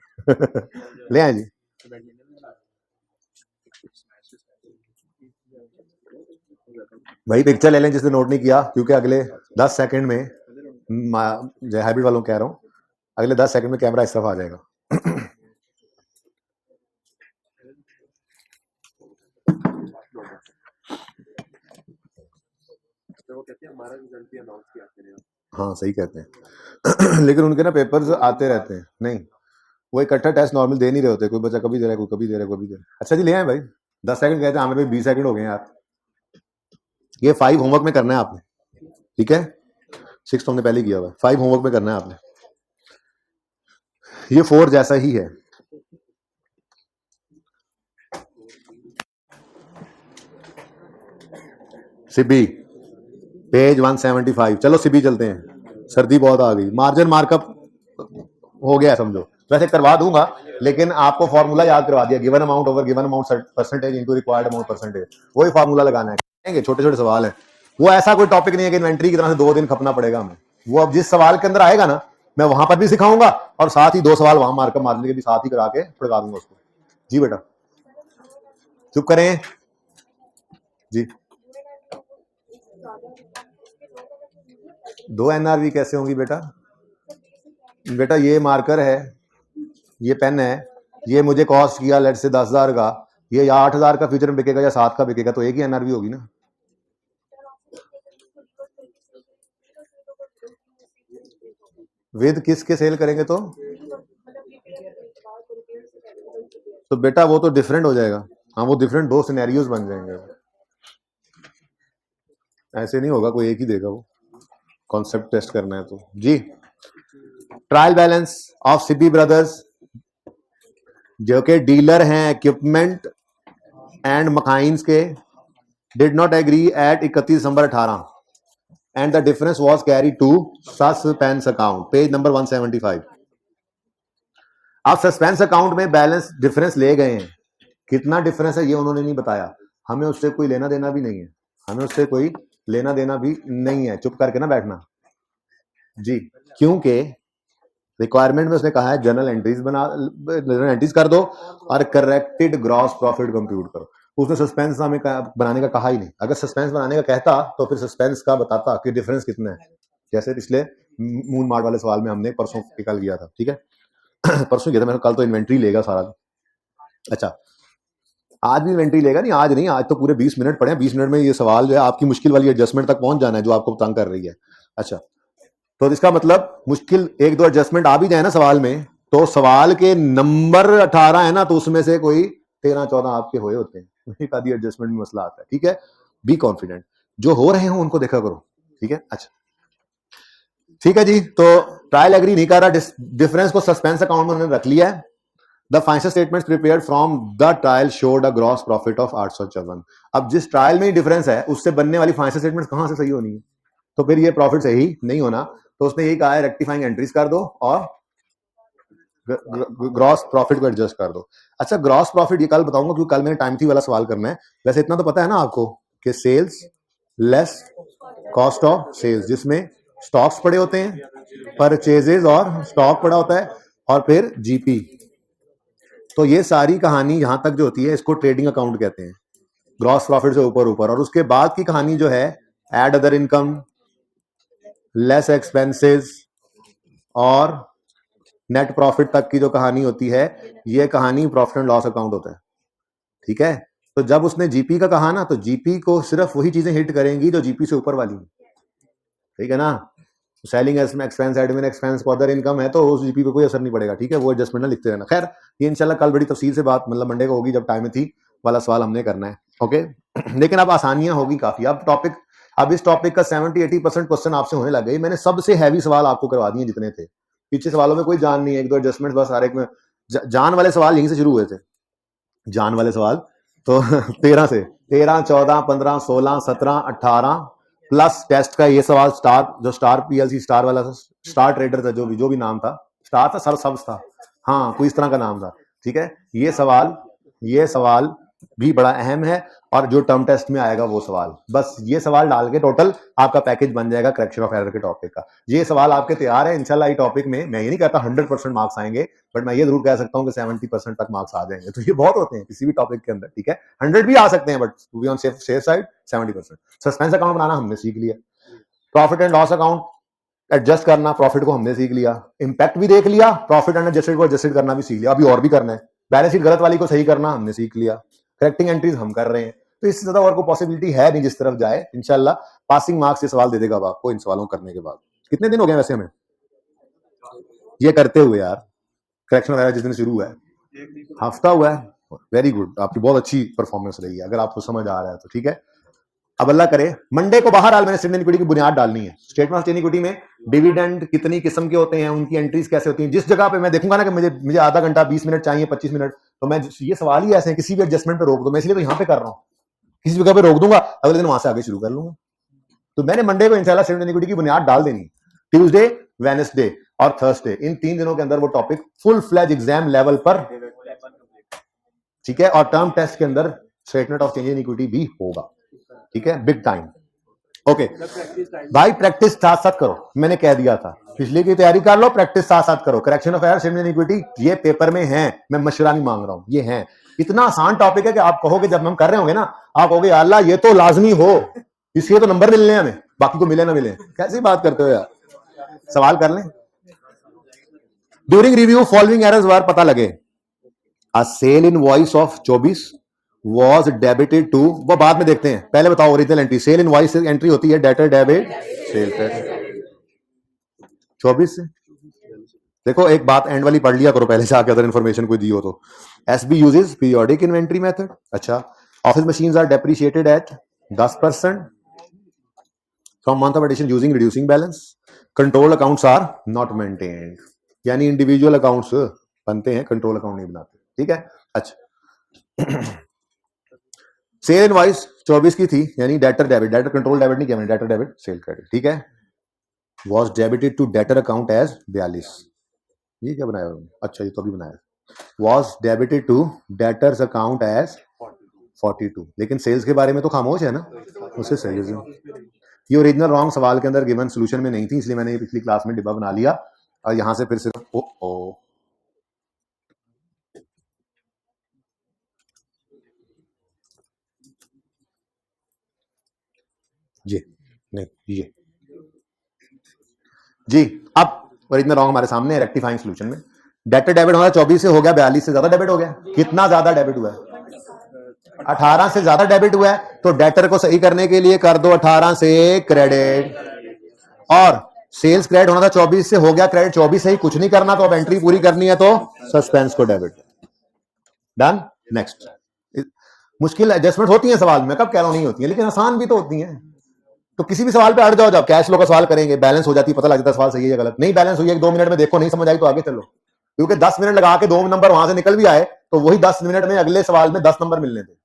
ले आए जी। वही पिक्चर ले लें जिसने नोट नहीं किया, क्योंकि अगले 10 सेकंड में, हाइब्रिड वालों कह रहा हूँ, अगले 10 सेकंड में कैमरा इस तरफ आ जाएगा। वो कहते हैं हमारा रिजल्ट भी अनाउंस किया करें। हाँ सही कहते हैं लेकिन उनके ना पेपर्स आते रहते हैं, नहीं वो इकट्ठा टेस्ट नॉर्मल दे नहीं रहे होते, कोई बच्चा कभी दे रहा है, कोई कभी दे रहा है, कोई दे रहा है। अच्छा जी ले आए भाई, 10 सेकंड कहते हैं, हमें भाई 20 सेकंड हो गए यार। ये 5 होमवर्क में करना है आपने, ठीक है, 6 तो हमने पहले किया हुआ, 5 होमवर्क में करना है आपने, ये 4 जैसा ही है। सिबी पेज 175, चलो सिबी चलते हैं, सर्दी बहुत आ गई, मार्जिन मार्कअप हो गया समझो, वैसे करवा दूंगा लेकिन आपको फॉर्मूला याद करवा दिया, given amount over given amount percentage into required amount percentage, वही फॉर्मूला लगाना है। छोटे छोटे सवाल है, वो ऐसा कोई टॉपिक नहीं है कि इन्वेंट्री की तरह से 2 दिन खपना पड़ेगा हमें, वो अब जिस सवाल के अंदर आएगा ना मैं वहां पर भी सिखाऊंगा और साथ ही 2 सवाल वहां मार्कअप मार्जिन के भी साथ ही करा के पढ़ा दूंगा उसको। जी बेटा चुप करें जी। 2 एनआरवी कैसे होंगी बेटा, बेटा ये मार्कर है, ये पेन है, ये मुझे कॉस्ट किया लेट से 10,000 का, ये या 8,000 का फ्यूचर में बिकेगा या 7 का बिकेगा, तो एक ही एनआरवी होगी ना। विद किसके सेल करेंगे तो बेटा वो तो डिफरेंट हो जाएगा, हाँ वो डिफरेंट 2 सिनेरियोज बन जाएंगे, ऐसे नहीं होगा कोई एक ही देगा, वो कॉन्सेप्ट टेस्ट करना है तो जी। Trial balance of Sibi Brothers जो कि डीलर हैं इक्विपमेंट एंड मकाइंस के, did not agree at 31 December 18 and the difference was carry to suspense account, page number 175। आप सस्पेंस अकाउंट में बैलेंस डिफरेंस ले गए हैं, कितना डिफरेंस है ये उन्होंने नहीं बताया, हमें उससे कोई लेना देना भी नहीं है, हमें उससे कोई लेना देना भी नहीं है, चुप करके ना बैठना जी, क्योंकि रिक्वायरमेंट में उसने कहा है जनरल एंट्रीज जनरल एंट्रीज कर दो और करेक्टेड ग्रॉस प्रॉफिट कंप्यूट करो, उसने सस्पेंस नामे का बनाने का कहा ही नहीं, अगर सस्पेंस बनाने का कहता तो फिर सस्पेंस का बताता कि डिफरेंस कितना है, जैसे पिछले मून मार्ट वाले सवाल में हमने परसों निकल गया था, ठीक है परसों गया था मैंने, कल तो इन्वेंट्री लेगा सारा, अच्छा आज भी इन्वेंट्री लेगा, नहीं आज नहीं, आज तो पूरे 20 मिनट पड़े हैं, 20 मिनट में ये सवाल जो है आपकी मुश्किल वाली एडजस्टमेंट तक पहुंच जाना है जो आपको तंग कर रही है। अच्छा तो इसका मतलब मुश्किल 1-2 एडजस्टमेंट आ भी जाए ना सवाल में, तो सवाल के नंबर 18 है ना, तो उसमें से कोई 13-14 आपके हुए होते हैं, एक आधी एडजस्टमेंट में मसला आता है, ठीक है, बी कॉन्फिडेंट, जो हो रहे हो उनको देखा करो, ठीक है। अच्छा ठीक है जी, तो ट्रायल एग्री नहीं कर रहा, डिफरेंस को सस्पेंस अकाउंट में उन्होंने रख लिया है, the financial statements prepared from the trial showed a gross profit of 854। अब जिस ट्रायल में ही डिफरेंस है उससे बनने वाली फाइनेंशियल स्टेटमेंट्स कहां से सही होनी है, तो फिर ये प्रॉफिट सही नहीं होना। तो उसने यही कहा है रेक्टिफाइंग एंट्रीज कर दो और ग्रॉस प्रॉफिट को एडजस्ट कर दो। अच्छा, ग्रॉस प्रॉफिट ये कल बताऊंगा क्योंकि कल मैंने टाइम थी वाला सवाल करना है। वैसे इतना तो पता है ना आपको कि sales less cost of sales, जिसमें स्टॉक्स पड़े होते हैं, परचेजेस और स्टॉक पड़ा होता है, और फिर जीपी। तो ये सारी कहानी यहां तक जो होती है इसको ट्रेडिंग अकाउंट कहते हैं, ग्रॉस प्रॉफिट से ऊपर ऊपर। और उसके बाद की कहानी जो है add other income, less expenses और नेट प्रॉफिट तक की जो कहानी होती है, ये कहानी प्रॉफिट एंड लॉस अकाउंट होता है। ठीक है, तो जब उसने जीपी का कहा ना, तो जीपी को सिर्फ वही चीजें हिट करेंगी जो जीपी से ऊपर वाली है। ठीक है ना, selling expense, admin expense, other income है तो उस जीपी पे कोई असर नहीं पड़ेगा। ठीक है, वो एडजस्टमेंट ना लिखते रहना। खैर, ये इंशाल्लाह कल बड़ी तफसील से बात मतलब मंडे को होगी जब टाइम में थी वाला सवाल हमने करना है। ओके लेकिन अब आसानियां होगी काफी। अब इस टॉपिक का 70-80% क्वेश्चन आपसे होने लग गए। मैंने सबसे हैवी सवाल आपको करवा दिए जितने थे। पीछे सवालों में कोई जान नहीं है, एक दो एडजस्टमेंट बस। हर एक में जान वाले सवाल यहीं से शुरू हुए थे, जान वाले सवाल तो 13 से 13, 14, 15, 16, 17, 18 प्लस टेस्ट का ये सवाल, स्टार जो स्टार पीएलसी स्टार वाला स्टार ट्रेडर था, जो भी नाम था, स्टार था, सर सब था, हाँ कोई इस तरह का नाम था। ठीक है, ये सवाल भी बड़ा अहम है, और जो टर्म टेस्ट में आएगा वो सवाल, बस ये सवाल डाल के टोटल आपका पैकेज बन जाएगा करेक्शन ऑफ एरर के टॉपिक का। ये सवाल आपके तैयार है इंशाल्लाह। ये टॉपिक में मैं ये नहीं कहता 100% मार्क्स आएंगे, बट मैं ये जरूर कह सकता हूँ कि 70% तक मार्क्स आ जाएंगे। तो ये बहुत होते हैं किसी भी टॉपिक के अंदर। ठीक है, 100 भी आ सकते हैं, but to be on safe side 70%। Suspense account बनाना हमने सीख लिया, profit and loss account adjust करना प्रॉफिट को हमने सीख लिया, इंपैक्ट भी देख लिया, प्रॉफिट एंड एडजस्टेड को एडजस्टेड करना भी सीख लिया, अभी और भी करना है। बैलेंस शीट गलत वाली को सही करना हमने सीख लिया, करेक्टिंग एंट्रीज हम कर रहे हैं। तो इससे ज्यादा और कोई पॉसिबिलिटी है नहीं जिस तरफ जाए। इंशाल्लाह पासिंग मार्क्स ये सवाल दे देगा आपको इन सवालों करने के बाद। कितने दिन हो गए वैसे हमें ये करते हुए यार? करेक्शन वगैरह जिस दिन शुरू हुआ है, हफ्ता हुआ है। वेरी गुड, आपकी बहुत अच्छी परफॉर्मेंस रही है अगर आपको समझ आ रहा है तो। ठीक है, अब अल्लाह करे मंडे को बाहर मैंने स्टेटमेंट इक्विटी की बुनियाद डालनी है। स्टेटमेंट ऑफ इक्विटी में डिविडेंड कितनी किस्म के होते हैं, उनकी एंट्रीज कैसे होती हैं। जिस जगह पे मैं देखूंगा ना कि मुझे आधा घंटा 20 मिनट चाहिए, 25 मिनट, तो मैं ये सवाल ही ऐसे हैं किसी भी एडजस्टमेंट पे रोक दो। मैं इसलिए तो यहाँ पे कर रहा हूँ, किसी जगह पे रोक दूंगा, अगले दिन वहां से आगे शुरू कर लूंगा। तो मैंने मंडे को इंशाल्लाह स्टेटमेंट इक्विटी की बुनियाद डाल देनी। ट्यूसडे, वेडनेसडे और थर्सडे, इन 3 दिनों के अंदर वो topic full fledge exam level पर, ठीक है, और टर्म टेस्ट के अंदर statement of change in equity भी होगा। ठीक है, बिग टाइम। ओके भाई, प्रैक्टिस साथ साथ करो, मैंने कह दिया था पिछले की तैयारी कर लो, प्रैक्टिस साथ साथ करो। Correction of error, statement in equity, ये पेपर में है, मैं मशवरा नहीं मांग रहा हूं, ये है। इतना आसान टॉपिक है कि आप कहोगे जब हम कर रहे होंगे ना, आप कहोगे अल्लाह ये तो लाजमी हो, इसलिए तो नंबर मिलने हमें, बाकी को मिले ना मिले। कैसी बात करते हो यार, सवाल कर लें। During review following errors were पता लगे। A sale invoice of 24 was debited to, वो बाद में देखते हैं, पहले बताओ original entry. Sale invoice entry होती है डेटर डेबिट सेल क्रेडिट 24 से। देखो एक बात एंड वाली पढ़ लिया करो पहले से आके, अगर इन्फॉर्मेशन कोई दी हो तो। SB uses periodic inventory method. अच्छा, office machines are depreciated at 10% from month of addition using reducing balance. Control accounts are not maintained, यानी इंडिविजुअल अकाउंट्स बनते हैं, कंट्रोल अकाउंट नहीं बनाते। ठीक है, अच्छा सेल इनवॉइस 24 की थी, यानी debtor debit, debtor control debit नहीं किया मैंने, डेटर डेबिट सेल क्रेडिट। ठीक है, was debited to debtor account as 42। ये क्या बनाया उन्होंने? अच्छा ये तो अभी बनाया, was debited to debtor's account as 42। लेकिन सेल्स के बारे में तो खामोश है ना, उससे सेल्स। ये ओरिजिनल रॉन्ग सवाल के अंदर गिवन सोल्यूशन में नहीं थी, इसलिए मैंने ये पिछली क्लास में डिब्बा बना लिया, और यहां से फिर सिर्फ जी नहीं ये जी। अब ओरिजिनल रॉन्ग हमारे सामने है रेक्टिफाइंग सॉल्यूशन में। डेटर डेबिट हमारा 24 से हो गया 42 से ज्यादा डेबिट हो गया। कितना ज्यादा डेबिट हुआ है? 18 से ज्यादा डेबिट हुआ है, तो डेटर को सही करने के लिए कर दो 18 से क्रेडिट, और सेल्स क्रेडिट होना था 24 से, हो गया क्रेडिट 24 से ही, कुछ नहीं करना, तो अब एंट्री पूरी करनी है तो सस्पेंस को डेबिट। Done, next. मुश्किल एडजस्टमेंट होती है सवाल में, कब कह रहा हूं नहीं होती है, लेकिन आसान भी तो होती है। तो किसी भी सवाल पे अड़ जाओ, जब कैश फ्लो का सवाल करेंगे बैलेंस हो जाती है, पता लग जाता है सवाल सही है या गलत। नहीं बैलेंस हुई है 2 मिनट में देखो, नहीं समझ आई तो आगे चलो। क्योंकि 10 मिनट लगा के 2 नंबर वहां से निकल भी आए तो वही 10 मिनट में अगले सवाल में 10 नंबर मिलने थे।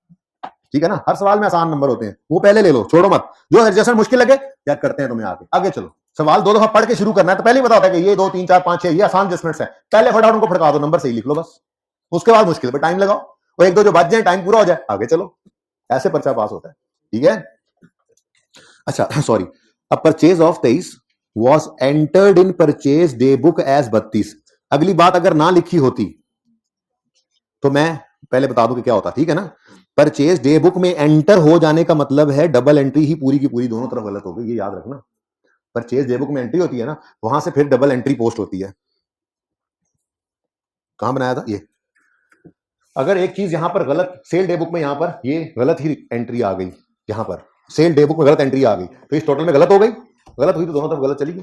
ठीक है ना, हर सवाल में आसान नंबर होते हैं, वो पहले ले लो, छोड़ो मत। जो एडजस्टमेंट मुश्किल लगे याद करते हैं तुम्हें आगे चलो। सवाल 2 दफा पढ़ के शुरू करना है तो पहले ही बता होता है कि ये 2 3 4 5 6 ये आसान एडजस्टमेंट्स है, पहले फटाफट उनको फटका दो, नंबर सही लिख लो बस। उसके बाद मुश्किल पर टाइम लगाओ, और 1 2 जो बच जाए टाइम पूरा हो जाए आगे चलो, ऐसे पर्चा पास होता है। ठीक है, अच्छा sorry, a purchase of 23 was entered in purchase day book as 32। अगली बात अगर ना लिखी होती तो मैं पहले बता दूं कि क्या होता, ठीक है ना। परचेज डे बुक में एंटर हो जाने का मतलब है डबल एंट्री ही पूरी की पूरी दोनों तरफ गलत हो गई, ये याद रखना। परचेज डे बुक में एंट्री होती है ना, वहां से फिर डबल एंट्री पोस्ट होती है। कहां बनाया था ये, अगर एक चीज यहां पर गलत, सेल डे बुक में यहां पर ये गलत ही एंट्री आ गई, यहां पर सेल डे बुक में गलत एंट्री आ गई तो इस टोटल में गलत हो गई, गलत हुई तो दोनों तरफ गलत चली गई।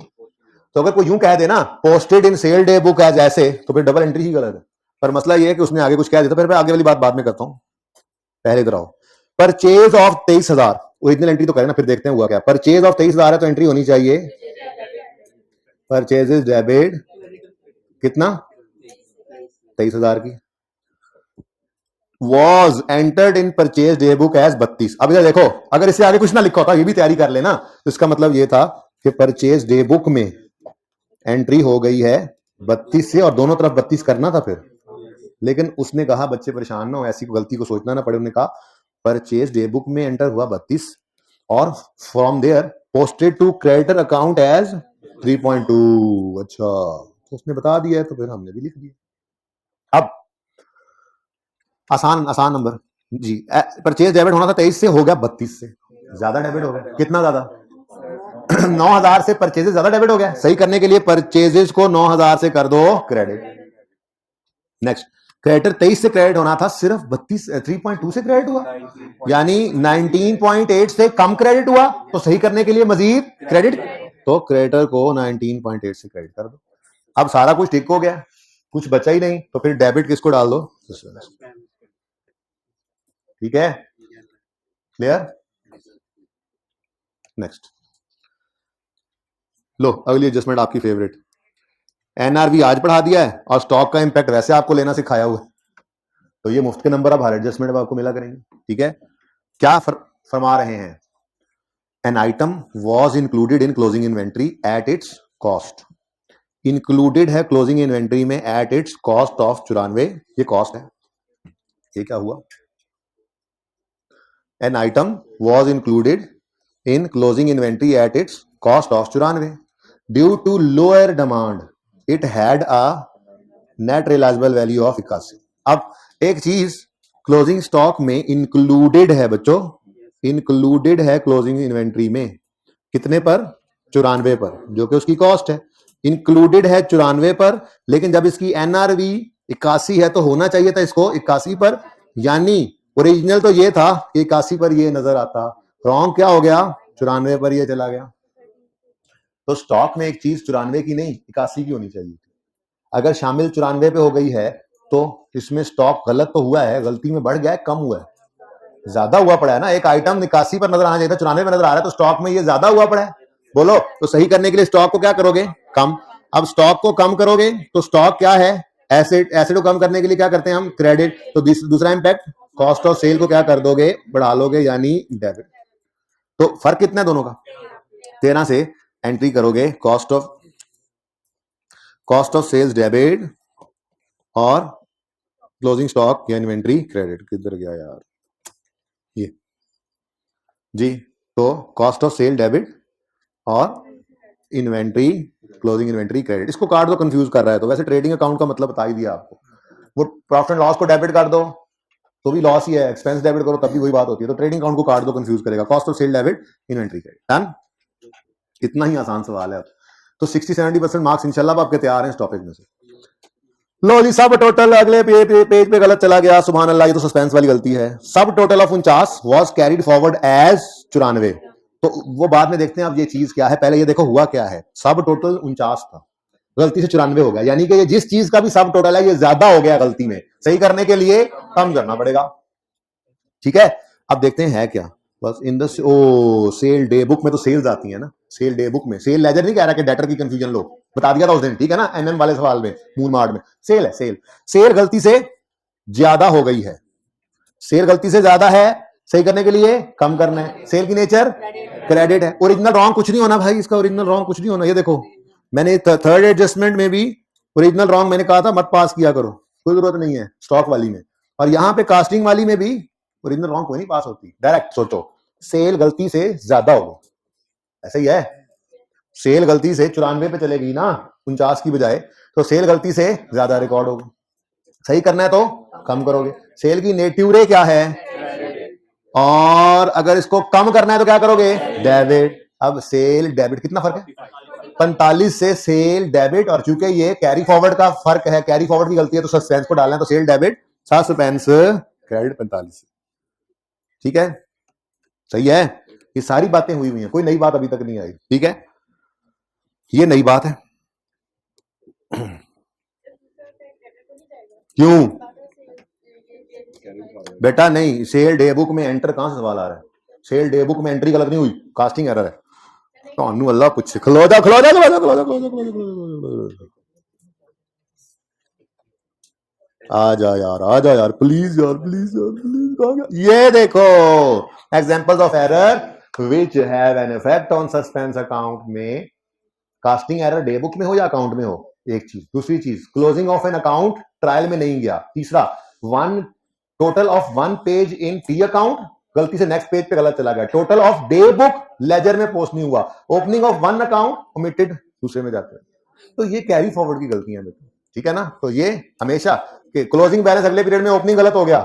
तो अगर कोई यूं कह देना posted in sale day book as ऐसे, तो फिर डबल एंट्री ही गलत है। पर मसला ये है कि उसने आगे कुछ कह दिया, फिर मैं आगे वाली बात बाद में करता हूं, पहले इधर आओ। परचेज ऑफ 23,000 ओरिजिनल एंट्री तो करें ना, फिर देखते हैं हुआ क्या। परचेज ऑफ 23,000 है तो एंट्री होनी चाहिए परचेज डेबिट कितना 23,000 की, was entered in purchase day book as 32। अब इधर देखो, अगर इससे आगे कुछ ना लिखा होता ये भी तैयारी कर लेना, तो इसका मतलब ये था कि परचेज डे बुक में एंट्री हो गई है 32 से, और दोनों तरफ 32 करना था फिर। लेकिन उसने कहा बच्चे परेशान ना हो, ऐसी गलती को सोचना ना पड़े, उन्होंने कहा परचेज डे बुक में एंटर हुआ 32 और from there posted to creditor account as 3.2। अच्छा, तो उसने बता दिया है तो फिर हमने भी लिख दिया। अब आसान नंबर जी, परचेज डेबिट होना था 23 से, हो गया 32 से, ज्यादा डेबिट हो गया, कितना ज्यादा 9,000 से परचेजेस ज्यादा डेबिट हो गया। सही करने के लिए परचेजेस को 9,000 से कर दो क्रेडिट। नेक्स्ट, क्रेडिटर 23 से क्रेडिट होना था, सिर्फ 3.2 से क्रेडिट हुआ, यानी 19.8 से कम क्रेडिट हुआ, तो सही करने के लिए मजीद क्रेडिट, तो क्रेडिटर को 19.8 से क्रेडिट कर दो। अब सारा कुछ ठीक हो गया, कुछ बचा ही नहीं, तो फिर डेबिट किसको डाल दो, ठीक है, क्लियर। नेक्स्ट लो, अगली एडजस्टमेंट आपकी फेवरेट, एनआरवी आज पढ़ा दिया है और स्टॉक का इंपैक्ट वैसे आपको लेना सिखाया हुआ है, तो ये मुफ्त के नंबर अब हर एडजस्टमेंट में आपको मिला करेंगे। ठीक है, क्या फरमा रहे हैं, an item was included in closing inventory at its cost. Included है क्लोजिंग इन्वेंट्री में एट इट्स कॉस्ट ऑफ 94, ये कॉस्ट है। ये क्या हुआ, an item was included in closing inventory at its cost of 94 due to lower demand it had a net realisable value of 81। अब एक चीज क्लोजिंग स्टॉक में इंक्लूडेड है बच्चों, इंक्लूडेड है क्लोजिंग इन्वेंट्री में कितने पर, 94 पर, जो कि उसकी कॉस्ट है। इंक्लूडेड है 94 पर, लेकिन जब इसकी एनआरवी 81 है तो होना चाहिए था इसको 81 पर, यानी ओरिजिनल तो ये था 81 पर ये नजर आता, रॉन्ग क्या हो गया, 94 पर ये चला गया। तो स्टॉक में एक चीज 94 की नहीं 81 की होनी चाहिए। अगर शामिल 94 पे हो गई है तो इसमें स्टॉक गलत तो हुआ है, गलती में बढ़ गया है, कम हुआ है, ज्यादा हुआ पड़ा है ना। एक आइटम 81 पर नजर आना चाहिए था, 94 पर नजर आ रहा है, तो स्टॉक में ये ज्यादा हुआ पड़ा है। बोलो, तो सही करने के लिए स्टॉक को क्या करोगे, कम। अब स्टॉक को कम करोगे तो स्टॉक क्या है, एसेट, एसेट को कम करने के लिए क्या करते हैं हम, क्रेडिट। तो दूसरा इंपैक्ट, कॉस्ट ऑफ सेल को क्या कर दोगे, बढ़ा लोगे, यानी डेबिट। तो फर्क कितना है दोनों का, 13 से एंट्री करोगे कॉस्ट ऑफ सेल्स डेबिट और क्लोजिंग स्टॉक या इन्वेंट्री क्रेडिट। किधर गया यार ये जी, तो कॉस्ट ऑफ सेल डेबिट और इन्वेंट्री क्लोजिंग इन्वेंट्री क्रेडिट, इसको काट दो, कंफ्यूज कर रहा है तो। वैसे ट्रेडिंग अकाउंट का मतलब बता ही दिया आपको, वो प्रॉफिट एंड लॉस को डेबिट कर दो तो भी लॉस ही है, एक्सपेंस डेबिट करो तब भी वही बात होती है, तो ट्रेडिंग अकाउंट को काट दो, कंफ्यूज करेगा। Cost of sale debit inventory credit, done. इतना ही आसान सवाल है। तो 60-70% मार्क्स इंशाल्लाह आपके तैयार हैं इस टॉपिक में से। लो जी, सब टोटल अगले पेज पे गलत चला गया, सुभान अल्लाह, ये तो सस्पेंस वाली गलती है। सब total of 49 was carried forward as 94, तो वो बाद में देखते हैं। अब ये चीज क्या है, पहले ये देखो हुआ क्या है, सब टोटल 49 था, गलती से 94 हो गया, यानी कि ये जिस चीज का भी सब टोटल है ये ज्यादा हो गया गलती में, सही करने के लिए कम करना पड़ेगा। ठीक है, अब देखते हैं है क्या, बस in the sale day book में तो सेल्स आती है ना, सेल डे बुक में, सेल लेजर नहीं कह रहा कि डेटर की कंफ्यूजन लो, बता दिया था उस दिन, ठीक है ना, एमएम वाले सवाल में, मून मार्ट में। सेल है, सेल, सेल गलती से ज्यादा हो गई है, सेल गलती से ज्यादा है, सही करने के लिए कम करना है। सेल की नेचर क्रेडिट है। ओरिजिनल रॉन्ग कुछ नहीं होना भाई, इसका ओरिजिनल रॉन्ग कुछ नहीं होना। ये देखो मैंने थर्ड एडजस्टमेंट में भी ओरिजिनल रॉन्ग मैंने कहा था मत पास किया करो, कोई जरूरत नहीं है स्टॉक वाली में। और यहां पे कास्टिंग वाली में भी ओरिजिनल रॉन्ग कोई नहीं पास होती। डायरेक्ट सोचो, सेल गलती से ज्यादा होगी, ऐसा ही है। सेल गलती से 94 पे चलेगी ना 49 की बजाय, तो सेल गलती से ज्यादा रिकॉर्ड होगी। सही करना है तो कम करोगे। सेल की नेटिव रे क्या है, और अगर इसको कम करना है तो क्या करोगे, डेबिट। अब सेल डेबिट कितना फर्क है, 45 से सेल डेबिट, और चूंकि ये कैरी फॉरवर्ड का फर्क है, कैरी फॉरवर्ड की गलती है तो सस्पेंस को डालना है, तो सेल डेबिट, सस्पेंस क्रेडिट 45। ठीक है, सही है। ये सारी बातें हुई हुई हैं, कोई नई बात अभी तक नहीं आई। ठीक है, ये नई बात है। क्यों बेटा, नहीं, सेल डे बुक में एंटर कहां से सवाल आ रहा है, सेल डे बुक में एंट्री गलत नहीं हुई, कास्टिंग एरर है। तो अल्लाह पूछ, खलो जा खलो जा खलो जा खलो जा खलो जा खलो जा, आ जा यार, आ जा यार, प्लीज यार, प्लीज यार, प्लीज। कहां गया ये देखो, examples of error which have an effect on suspense account में। कास्टिंग एरर डे बुक में हो या अकाउंट में हो, एक चीज। दूसरी चीज, closing of an account trial में नहीं गया। तीसरा, one total of one page in T account, गलती से नेक्स्ट पेज पे गलत चला गया। Total of day book ledger में पोस्ट नहीं हुआ। Opening of one account omitted, दूसरे में जाते हैं। तो ये कैरी फॉरवर्ड की गलतियां बेटा, ठीक है ना। तो ये हमेशा क्लोजिंग बैलेंस अगले पीरियड में ओपनिंग गलत हो गया,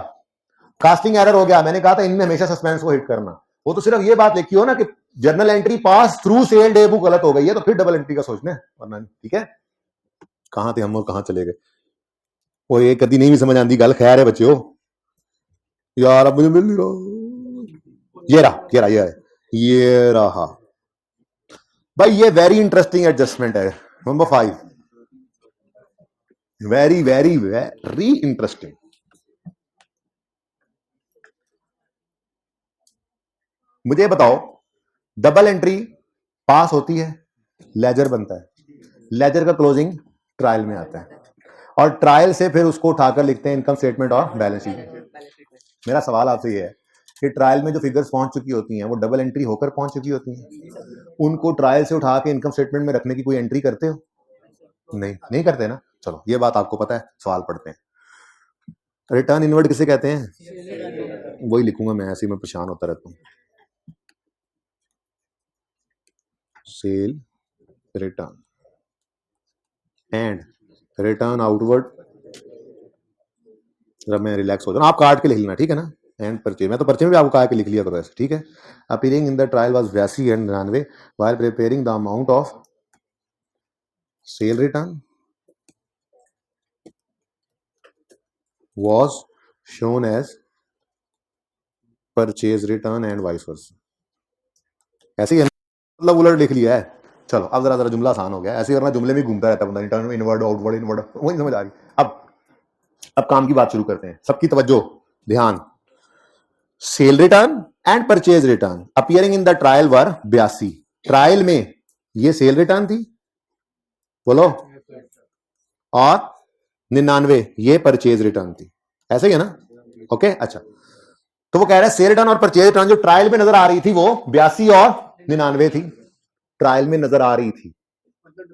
कास्टिंग एरर हो गया, मैंने कहा था इनमें हमेशा सस्पेंस को हिट करना। वो तो सिर्फ ये बात लिखी हो ना कि journal entry pass through sale day book गलत हो गई है, तो फिर डबल एंट्री का सोचना है, वरना नहीं। ठीक है, कहां थे हम और कहां चले गए। वो ये कभी नहीं भी समझ आती गल। खैर है बच्चों, यार अब मुझे मिल नहीं रहा। ये रहा, ये रहा, ये रहा, ये रहा भाई। ये वेरी इंटरेस्टिंग एडजस्टमेंट है, number 5, very very very interesting. मुझे बताओ, डबल एंट्री पास होती है, लेजर बनता है, लेजर का क्लोजिंग ट्रायल में आता है, और ट्रायल से फिर उसको उठाकर लिखते हैं इनकम स्टेटमेंट और बैलेंस शीट। मेरा सवाल आपसे ये है कि ट्रायल में जो फिगर्स पहुंच चुकी होती हैं वो डबल एंट्री होकर पहुंच चुकी होती हैं, उनको ट्रायल से उठा के इनकम स्टेटमेंट में रखने की कोई एंट्री करते हो? नहीं, नहीं करते ना। चलो, ये बात आपको पता है, सवाल पढ़ते हैं। रिटर्न इनवर्ड किसे कहते हैं? वही लिखूंगा मैं, ऐसे में परेशान होता रहता हूँ। Cell return and return outward. जब मैं रिलैक्स हो जाऊँ, आप काट के लिख लेना, ठीक है ना। एंड परचेज, मैं तो परचेज में भी आपको कहा कि लिख लिया करो ऐसे, ठीक है। Appearing in the trial was 82 and 99 while preparing the amount of cell return was shown as purchase return and vice versa। ऐसे ही मतलब उलट लिख लिया है। चलो, अब जरा जुमला आसान हो गया। ऐसे करना, जुमले में घूमता रहता है बंदा, रिटर्न इनवर्ड आउटवर्ड इनवर्ड, वही समझ आ रही। अब काम की बात शुरू करते हैं, सबकी तवज्जो, ध्यान। Cell return and purchase return appearing in the trial were 82। Trial में ये सेल रिटर्न थी, बोलो, और 99 ये परचेज रिटर्न थी, ऐसे ही है ना। ओके, अच्छा। तो वो कह रहा है सेल रिटर्न और परचेज रिटर्न जो ट्रायल में नजर आ रही थी वो 82 और 99 थी। ट्रायल में नजर आ रही थी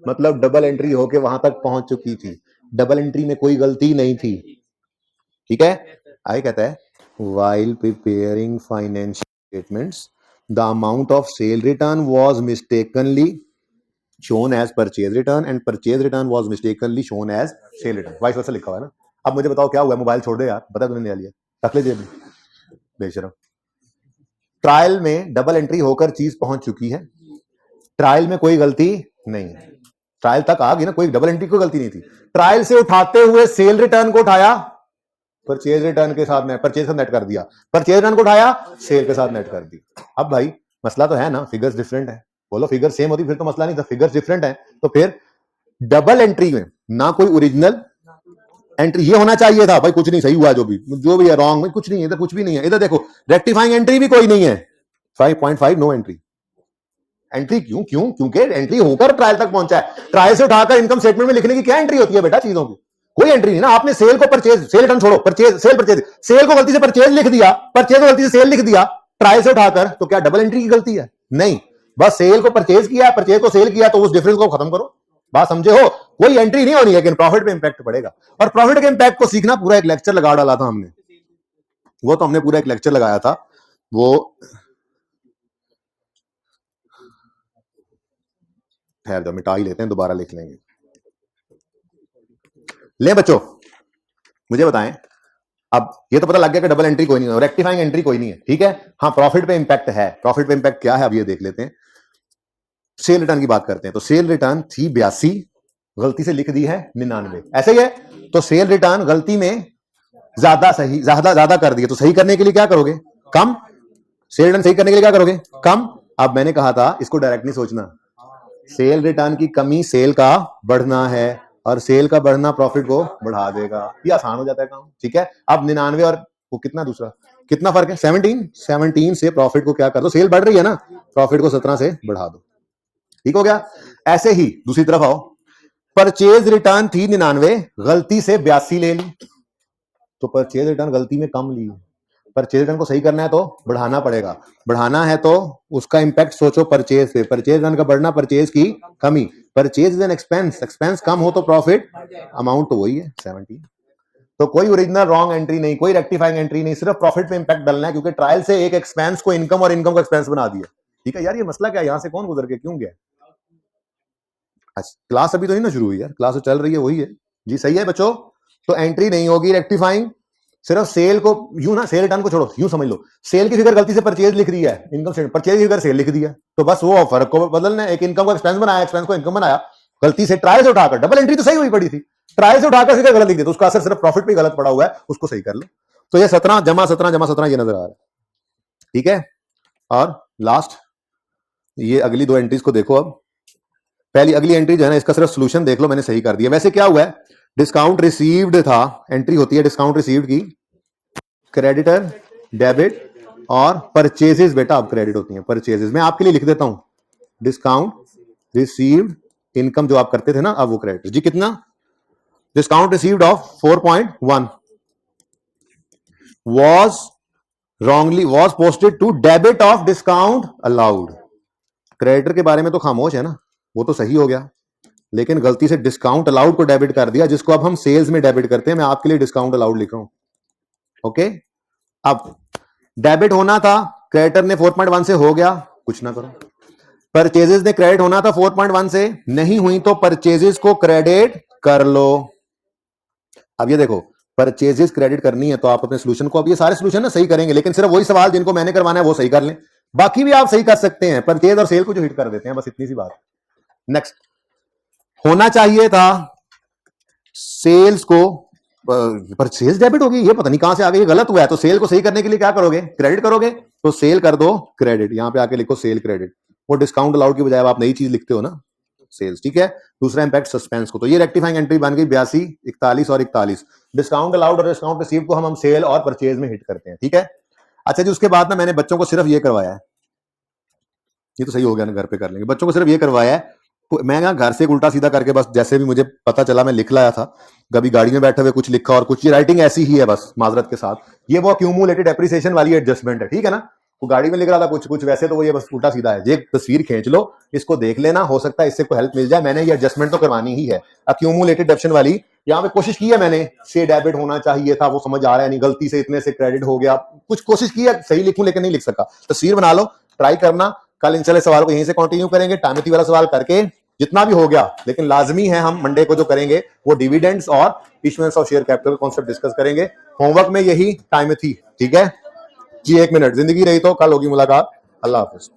मतलब डबल एंट्री होके वहां तक पहुंच चुकी थी, डबल एंट्री में कोई गलती नहीं थी। ठीक है, आगे कहता है while preparing financial statements the amount of sale return was mistakenly shown as purchase return and purchase return was mistakenly shown as sale return, vice versa लिखा हुआ है ना। अब मुझे बताओ क्या हुआ, मोबाइल छोड़ दे यार, बता तूने ले लिया, रख ले जेब में, बेशरम। ट्रायल में डबल एंट्री होकर चीज पहुंच चुकी है, ट्रायल में कोई गलती नहीं है, ट्रायल तक आ गई ना, कोई डबल एंट्री कोई गलती नहीं थी। ट्रायल से उठाते हुए सेल रिटर्न को उठाया, परचेज रिटर्न के साथ परचेज का नेट कर दिया, परचेज रिटर्न को उठाया, सेल के साथ नेट कर दी। अब भाई मसला तो है ना, फिगर्स डिफरेंट है। बोलो, फिगर सेम होती फिर तो मसला नहीं था, फिगर्स डिफरेंट है, तो फिर डबल एंट्री में ना कोई ओरिजिनल एंट्री, ये होना चाहिए था भाई, कुछ नहीं, सही हुआ जो भी है, रॉन्ग कुछ नहीं है, इधर कुछ भी नहीं है। इधर देखो, रेक्टिफाइंग एंट्री भी कोई नहीं है, 5.5 नो एंट्री। एंट्री क्यों क्यों क्योंकि एंट्री होकर ट्रायल तक पहुंचा है। ट्रायल से उठाकर इनकम स्टेटमेंट में लिखने की क्या एंट्री होती है बेटा चीजों की? कोई एंट्री नहीं ना। आपने सेल को परचेज, सेल रिटर्न छोड़ो, परचेज सेल परचेज, सेल को गलती से परचेज लिख दिया, परचेज को गलती से सेल लिख दिया ट्रायल से उठाकर, तो क्या डबल एंट्री की गलती है? नहीं, बस सेल को परचेज किया, परचेज को सेल किया, तो उस डिफरेंस को खत्म करो। बात समझे हो? कोई एंट्री नहीं होनी है, लेकिन प्रॉफिट पे इंपैक्ट पड़ेगा। और प्रॉफिट के इंपैक्ट को सीखना पूरा एक लेक्चर लगा डाला था हमने, वो तो हमने पूरा एक लेक्चर लगाया था। वो ठहर जाओ, मिटा ही लेते हैं, दोबारा लिख लेंगे। ले बच्चों, मुझे बताएं, अब ये तो पता लग गया कि डबल एंट्री कोई नहीं है, रेक्टिफाइंग एंट्री कोई नहीं है, ठीक है। हाँ, प्रॉफिट पे इंपैक्ट है। प्रॉफिट पे इंपैक्ट क्या है अब ये देख लेते हैं। सेल रिटर्न की बात करते हैं। तो सेल रिटर्न थी 82, गलती से लिख दी है 99, ऐसे ही है। तो सेल रिटर्न गलती में ज्यादा सही, ज्यादा कर दिए, तो सही करने के लिए क्या करोगे? कम। सेल रिटर्न सही करने के लिए क्या करोगे? कम। अब मैंने कहा था इसको डायरेक्ट नहीं सोचना, सेल रिटर्न की कमी सेल का बढ़ना है, और सेल का बढ़ना प्रॉफिट को बढ़ा देगा। ये आसान हो जाता है काम, ठीक है। अब 99 और वो कितना, दूसरा कितना फर्क है? 17 से प्रॉफिट को क्या कर दो, सेल बढ़ रही है ना, प्रॉफिट को 17 से बढ़ा दो, ठीक हो गया। ऐसे ही दूसरी तरफ आओ, परचेज रिटर्न थी 99, गलती से 82 ले ली, तो परचेज रिटर्न गलती में कम ली। परचेज रिटर्न को सही करना है तो बढ़ाना पड़ेगा, बढ़ाना है तो उसका इंपैक्ट सोचो परचेज पे। परचेज रिटर्न का बढ़ना, परचेज की कमी। Purchase is an expense, expense कम हो तो प्रॉफिट, अमाउंट तो वही है 17। तो कोई ओरिजिनल रॉन्ग एंट्री नहीं, कोई रेक्टिफाइंग एंट्री नहीं, सिर्फ प्रॉफिट पे इंपैक्ट डालना है, क्योंकि ट्रायल से एक एक्सपेंस को इनकम और इनकम को एक्सपेंस बना दिया, ठीक है। यार ये मसला क्या है, यहां से कौन गुजर के क्यों गया? अच्छा, क्लास अभी तो नहीं ना शुरू हुई यार, क्लास तो चल रही है, वही है जी, सही है बच्चों। तो एंट्री नहीं होगी रेक्टिफाइंग, सिर्फ सेल को यूं ना, सेल रिटर्न को छोड़ो, यूं समझ लो, सेल की फिगर गलती से परचेज लिख दी है, इनकम स्टेटमेंट परचेज की फिगर सेल लिख दिया, तो बस वो फर्क को बदलना है। एक इनकम को एक्सपेंस बनाया, एक्सपेंस को इनकम बनाया, गलती से ट्रायल से उठाकर, डबल एंट्री तो सही हुई पड़ी थी, ट्रायल से उठाकर फिगर गलत लिख दी, तो उसका असर सिर्फ प्रॉफिट पे गलत पड़ा हुआ है, उसको सही कर लो। तो ये 17 जमा 17 जमा 17 ये नजर आ रहा है, ठीक है। और लास्ट ये अगली दो एंट्रीज को देखो। अब पहली अगली एंट्री जो है ना, इसका सिर्फ सोल्यूशन देख लो, मैंने सही कर दिया। वैसे क्या हुआ है, डिस्काउंट रिसीव्ड था, एंट्री होती है डिस्काउंट रिसीव्ड की, क्रेडिटर, डेबिट और परचेजेस, बेटा अब क्रेडिट होती हैं परचेजेस। मैं आपके लिए लिख देता हूं, डिस्काउंट रिसीव्ड इनकम जो आप करते थे ना, अब वो क्रेडिट जी। कितना? Discount received of 4.1 was posted to debit of discount allowed। Creditor के बारे में तो खामोश है ना, वो तो सही हो गया, लेकिन गलती से डिस्काउंट अलाउड को डेबिट कर दिया, जिसको अब हम सेल्स में डेबिट करते हैं। मैं आपके लिए डिस्काउंट अलाउड लिख रहा हूं, ओके। अब डेबिट होना था, क्रेडिटर ने 4.1 से हो गया, कुछ ना करो। परचेजेस ने क्रेडिट होना था 4.1 से, नहीं हुई तो परचेजेस को क्रेडिट कर लो। अब ये देखो, परचेजेस क्रेडिट करनी है तो आप अपने सोल्यूशन को, अब ये सारे सोल्यूशन ना सही करेंगे, लेकिन सिर्फ वही सवाल जिनको मैंने करवाना है वो सही कर लें, बाकी भी आप सही कर सकते हैं। परचेज और सेल को जो हिट कर देते हैं, बस इतनी सी बात। नेक्स्ट, होना चाहिए था सेल्स को, परचेज डेबिट होगी, ये पता नहीं कहां से आ गई, ये गलत हुआ है। तो सेल को सही करने के लिए क्या करोगे? क्रेडिट करोगे, तो सेल कर दो क्रेडिट, यहां पे आके लिखो सेल क्रेडिट। वो डिस्काउंट अलाउड की बजाय आप नई चीज लिखते हो ना, सेल्स, ठीक है। दूसरा इंपैक्ट सस्पेंस को, तो ये रेक्टिफाइंग एंट्री बन गई 82, 41 और 41। डिस्काउंट अलाउड और डिस्काउंट रिसीव को हम सेल और परचेज में हिट करते हैं, ठीक है। अच्छा जी, उसके बाद ना मैंने बच्चों को सिर्फ ये करवाया है, ये तो सही हो गया ना, घर पे कर लेंगे। बच्चों को सिर्फ ये करवाया है, मैं ना घर से उल्टा सीधा करके बस जैसे भी मुझे पता चला मैं लिख लाया था, कभी गाड़ी में बैठे हुए कुछ लिखा, और कुछ ये राइटिंग ऐसी ही है बस, माजरत के साथ। ये वो क्यूमुलेटेड एप्रिसिएशन वाली एडजस्टमेंट है, ठीक है ना। वो गाड़ी में लिख रहा था कुछ कुछ, वैसे तो वो ये बस उल्टा सीधा है। ये तस्वीर खींच लो, इसको देख लेना, हो सकता है इससे कोई हेल्प मिल जाए। मैंने ये एडजस्टमेंट तो करवानी ही है, अक्यूमुलेटेड डेप्शन वाली। यहाँ पे कोशिश की है मैंने, से डेबिट होना चाहिए था, वो समझ आ रहा है नहीं, गलती से इतने से क्रेडिट हो गया, कुछ कोशिश की है सही लिखूं, लेकिन नहीं लिख सका। तस्वीर बना लो, ट्राई करना। कल इन चले सवाल को यहीं से कंटिन्यू करेंगे, टाइमथी वाला सवाल करके जितना भी हो गया, लेकिन लाजमी है हम मंडे को जो करेंगे वो डिविडेंड्स और issuance of share capital concept discuss करेंगे। होमवर्क में यही टाइमथी, ठीक है जी। 1 मिनट, जिंदगी रही तो कल होगी मुलाकात। अल्लाह हाफिज।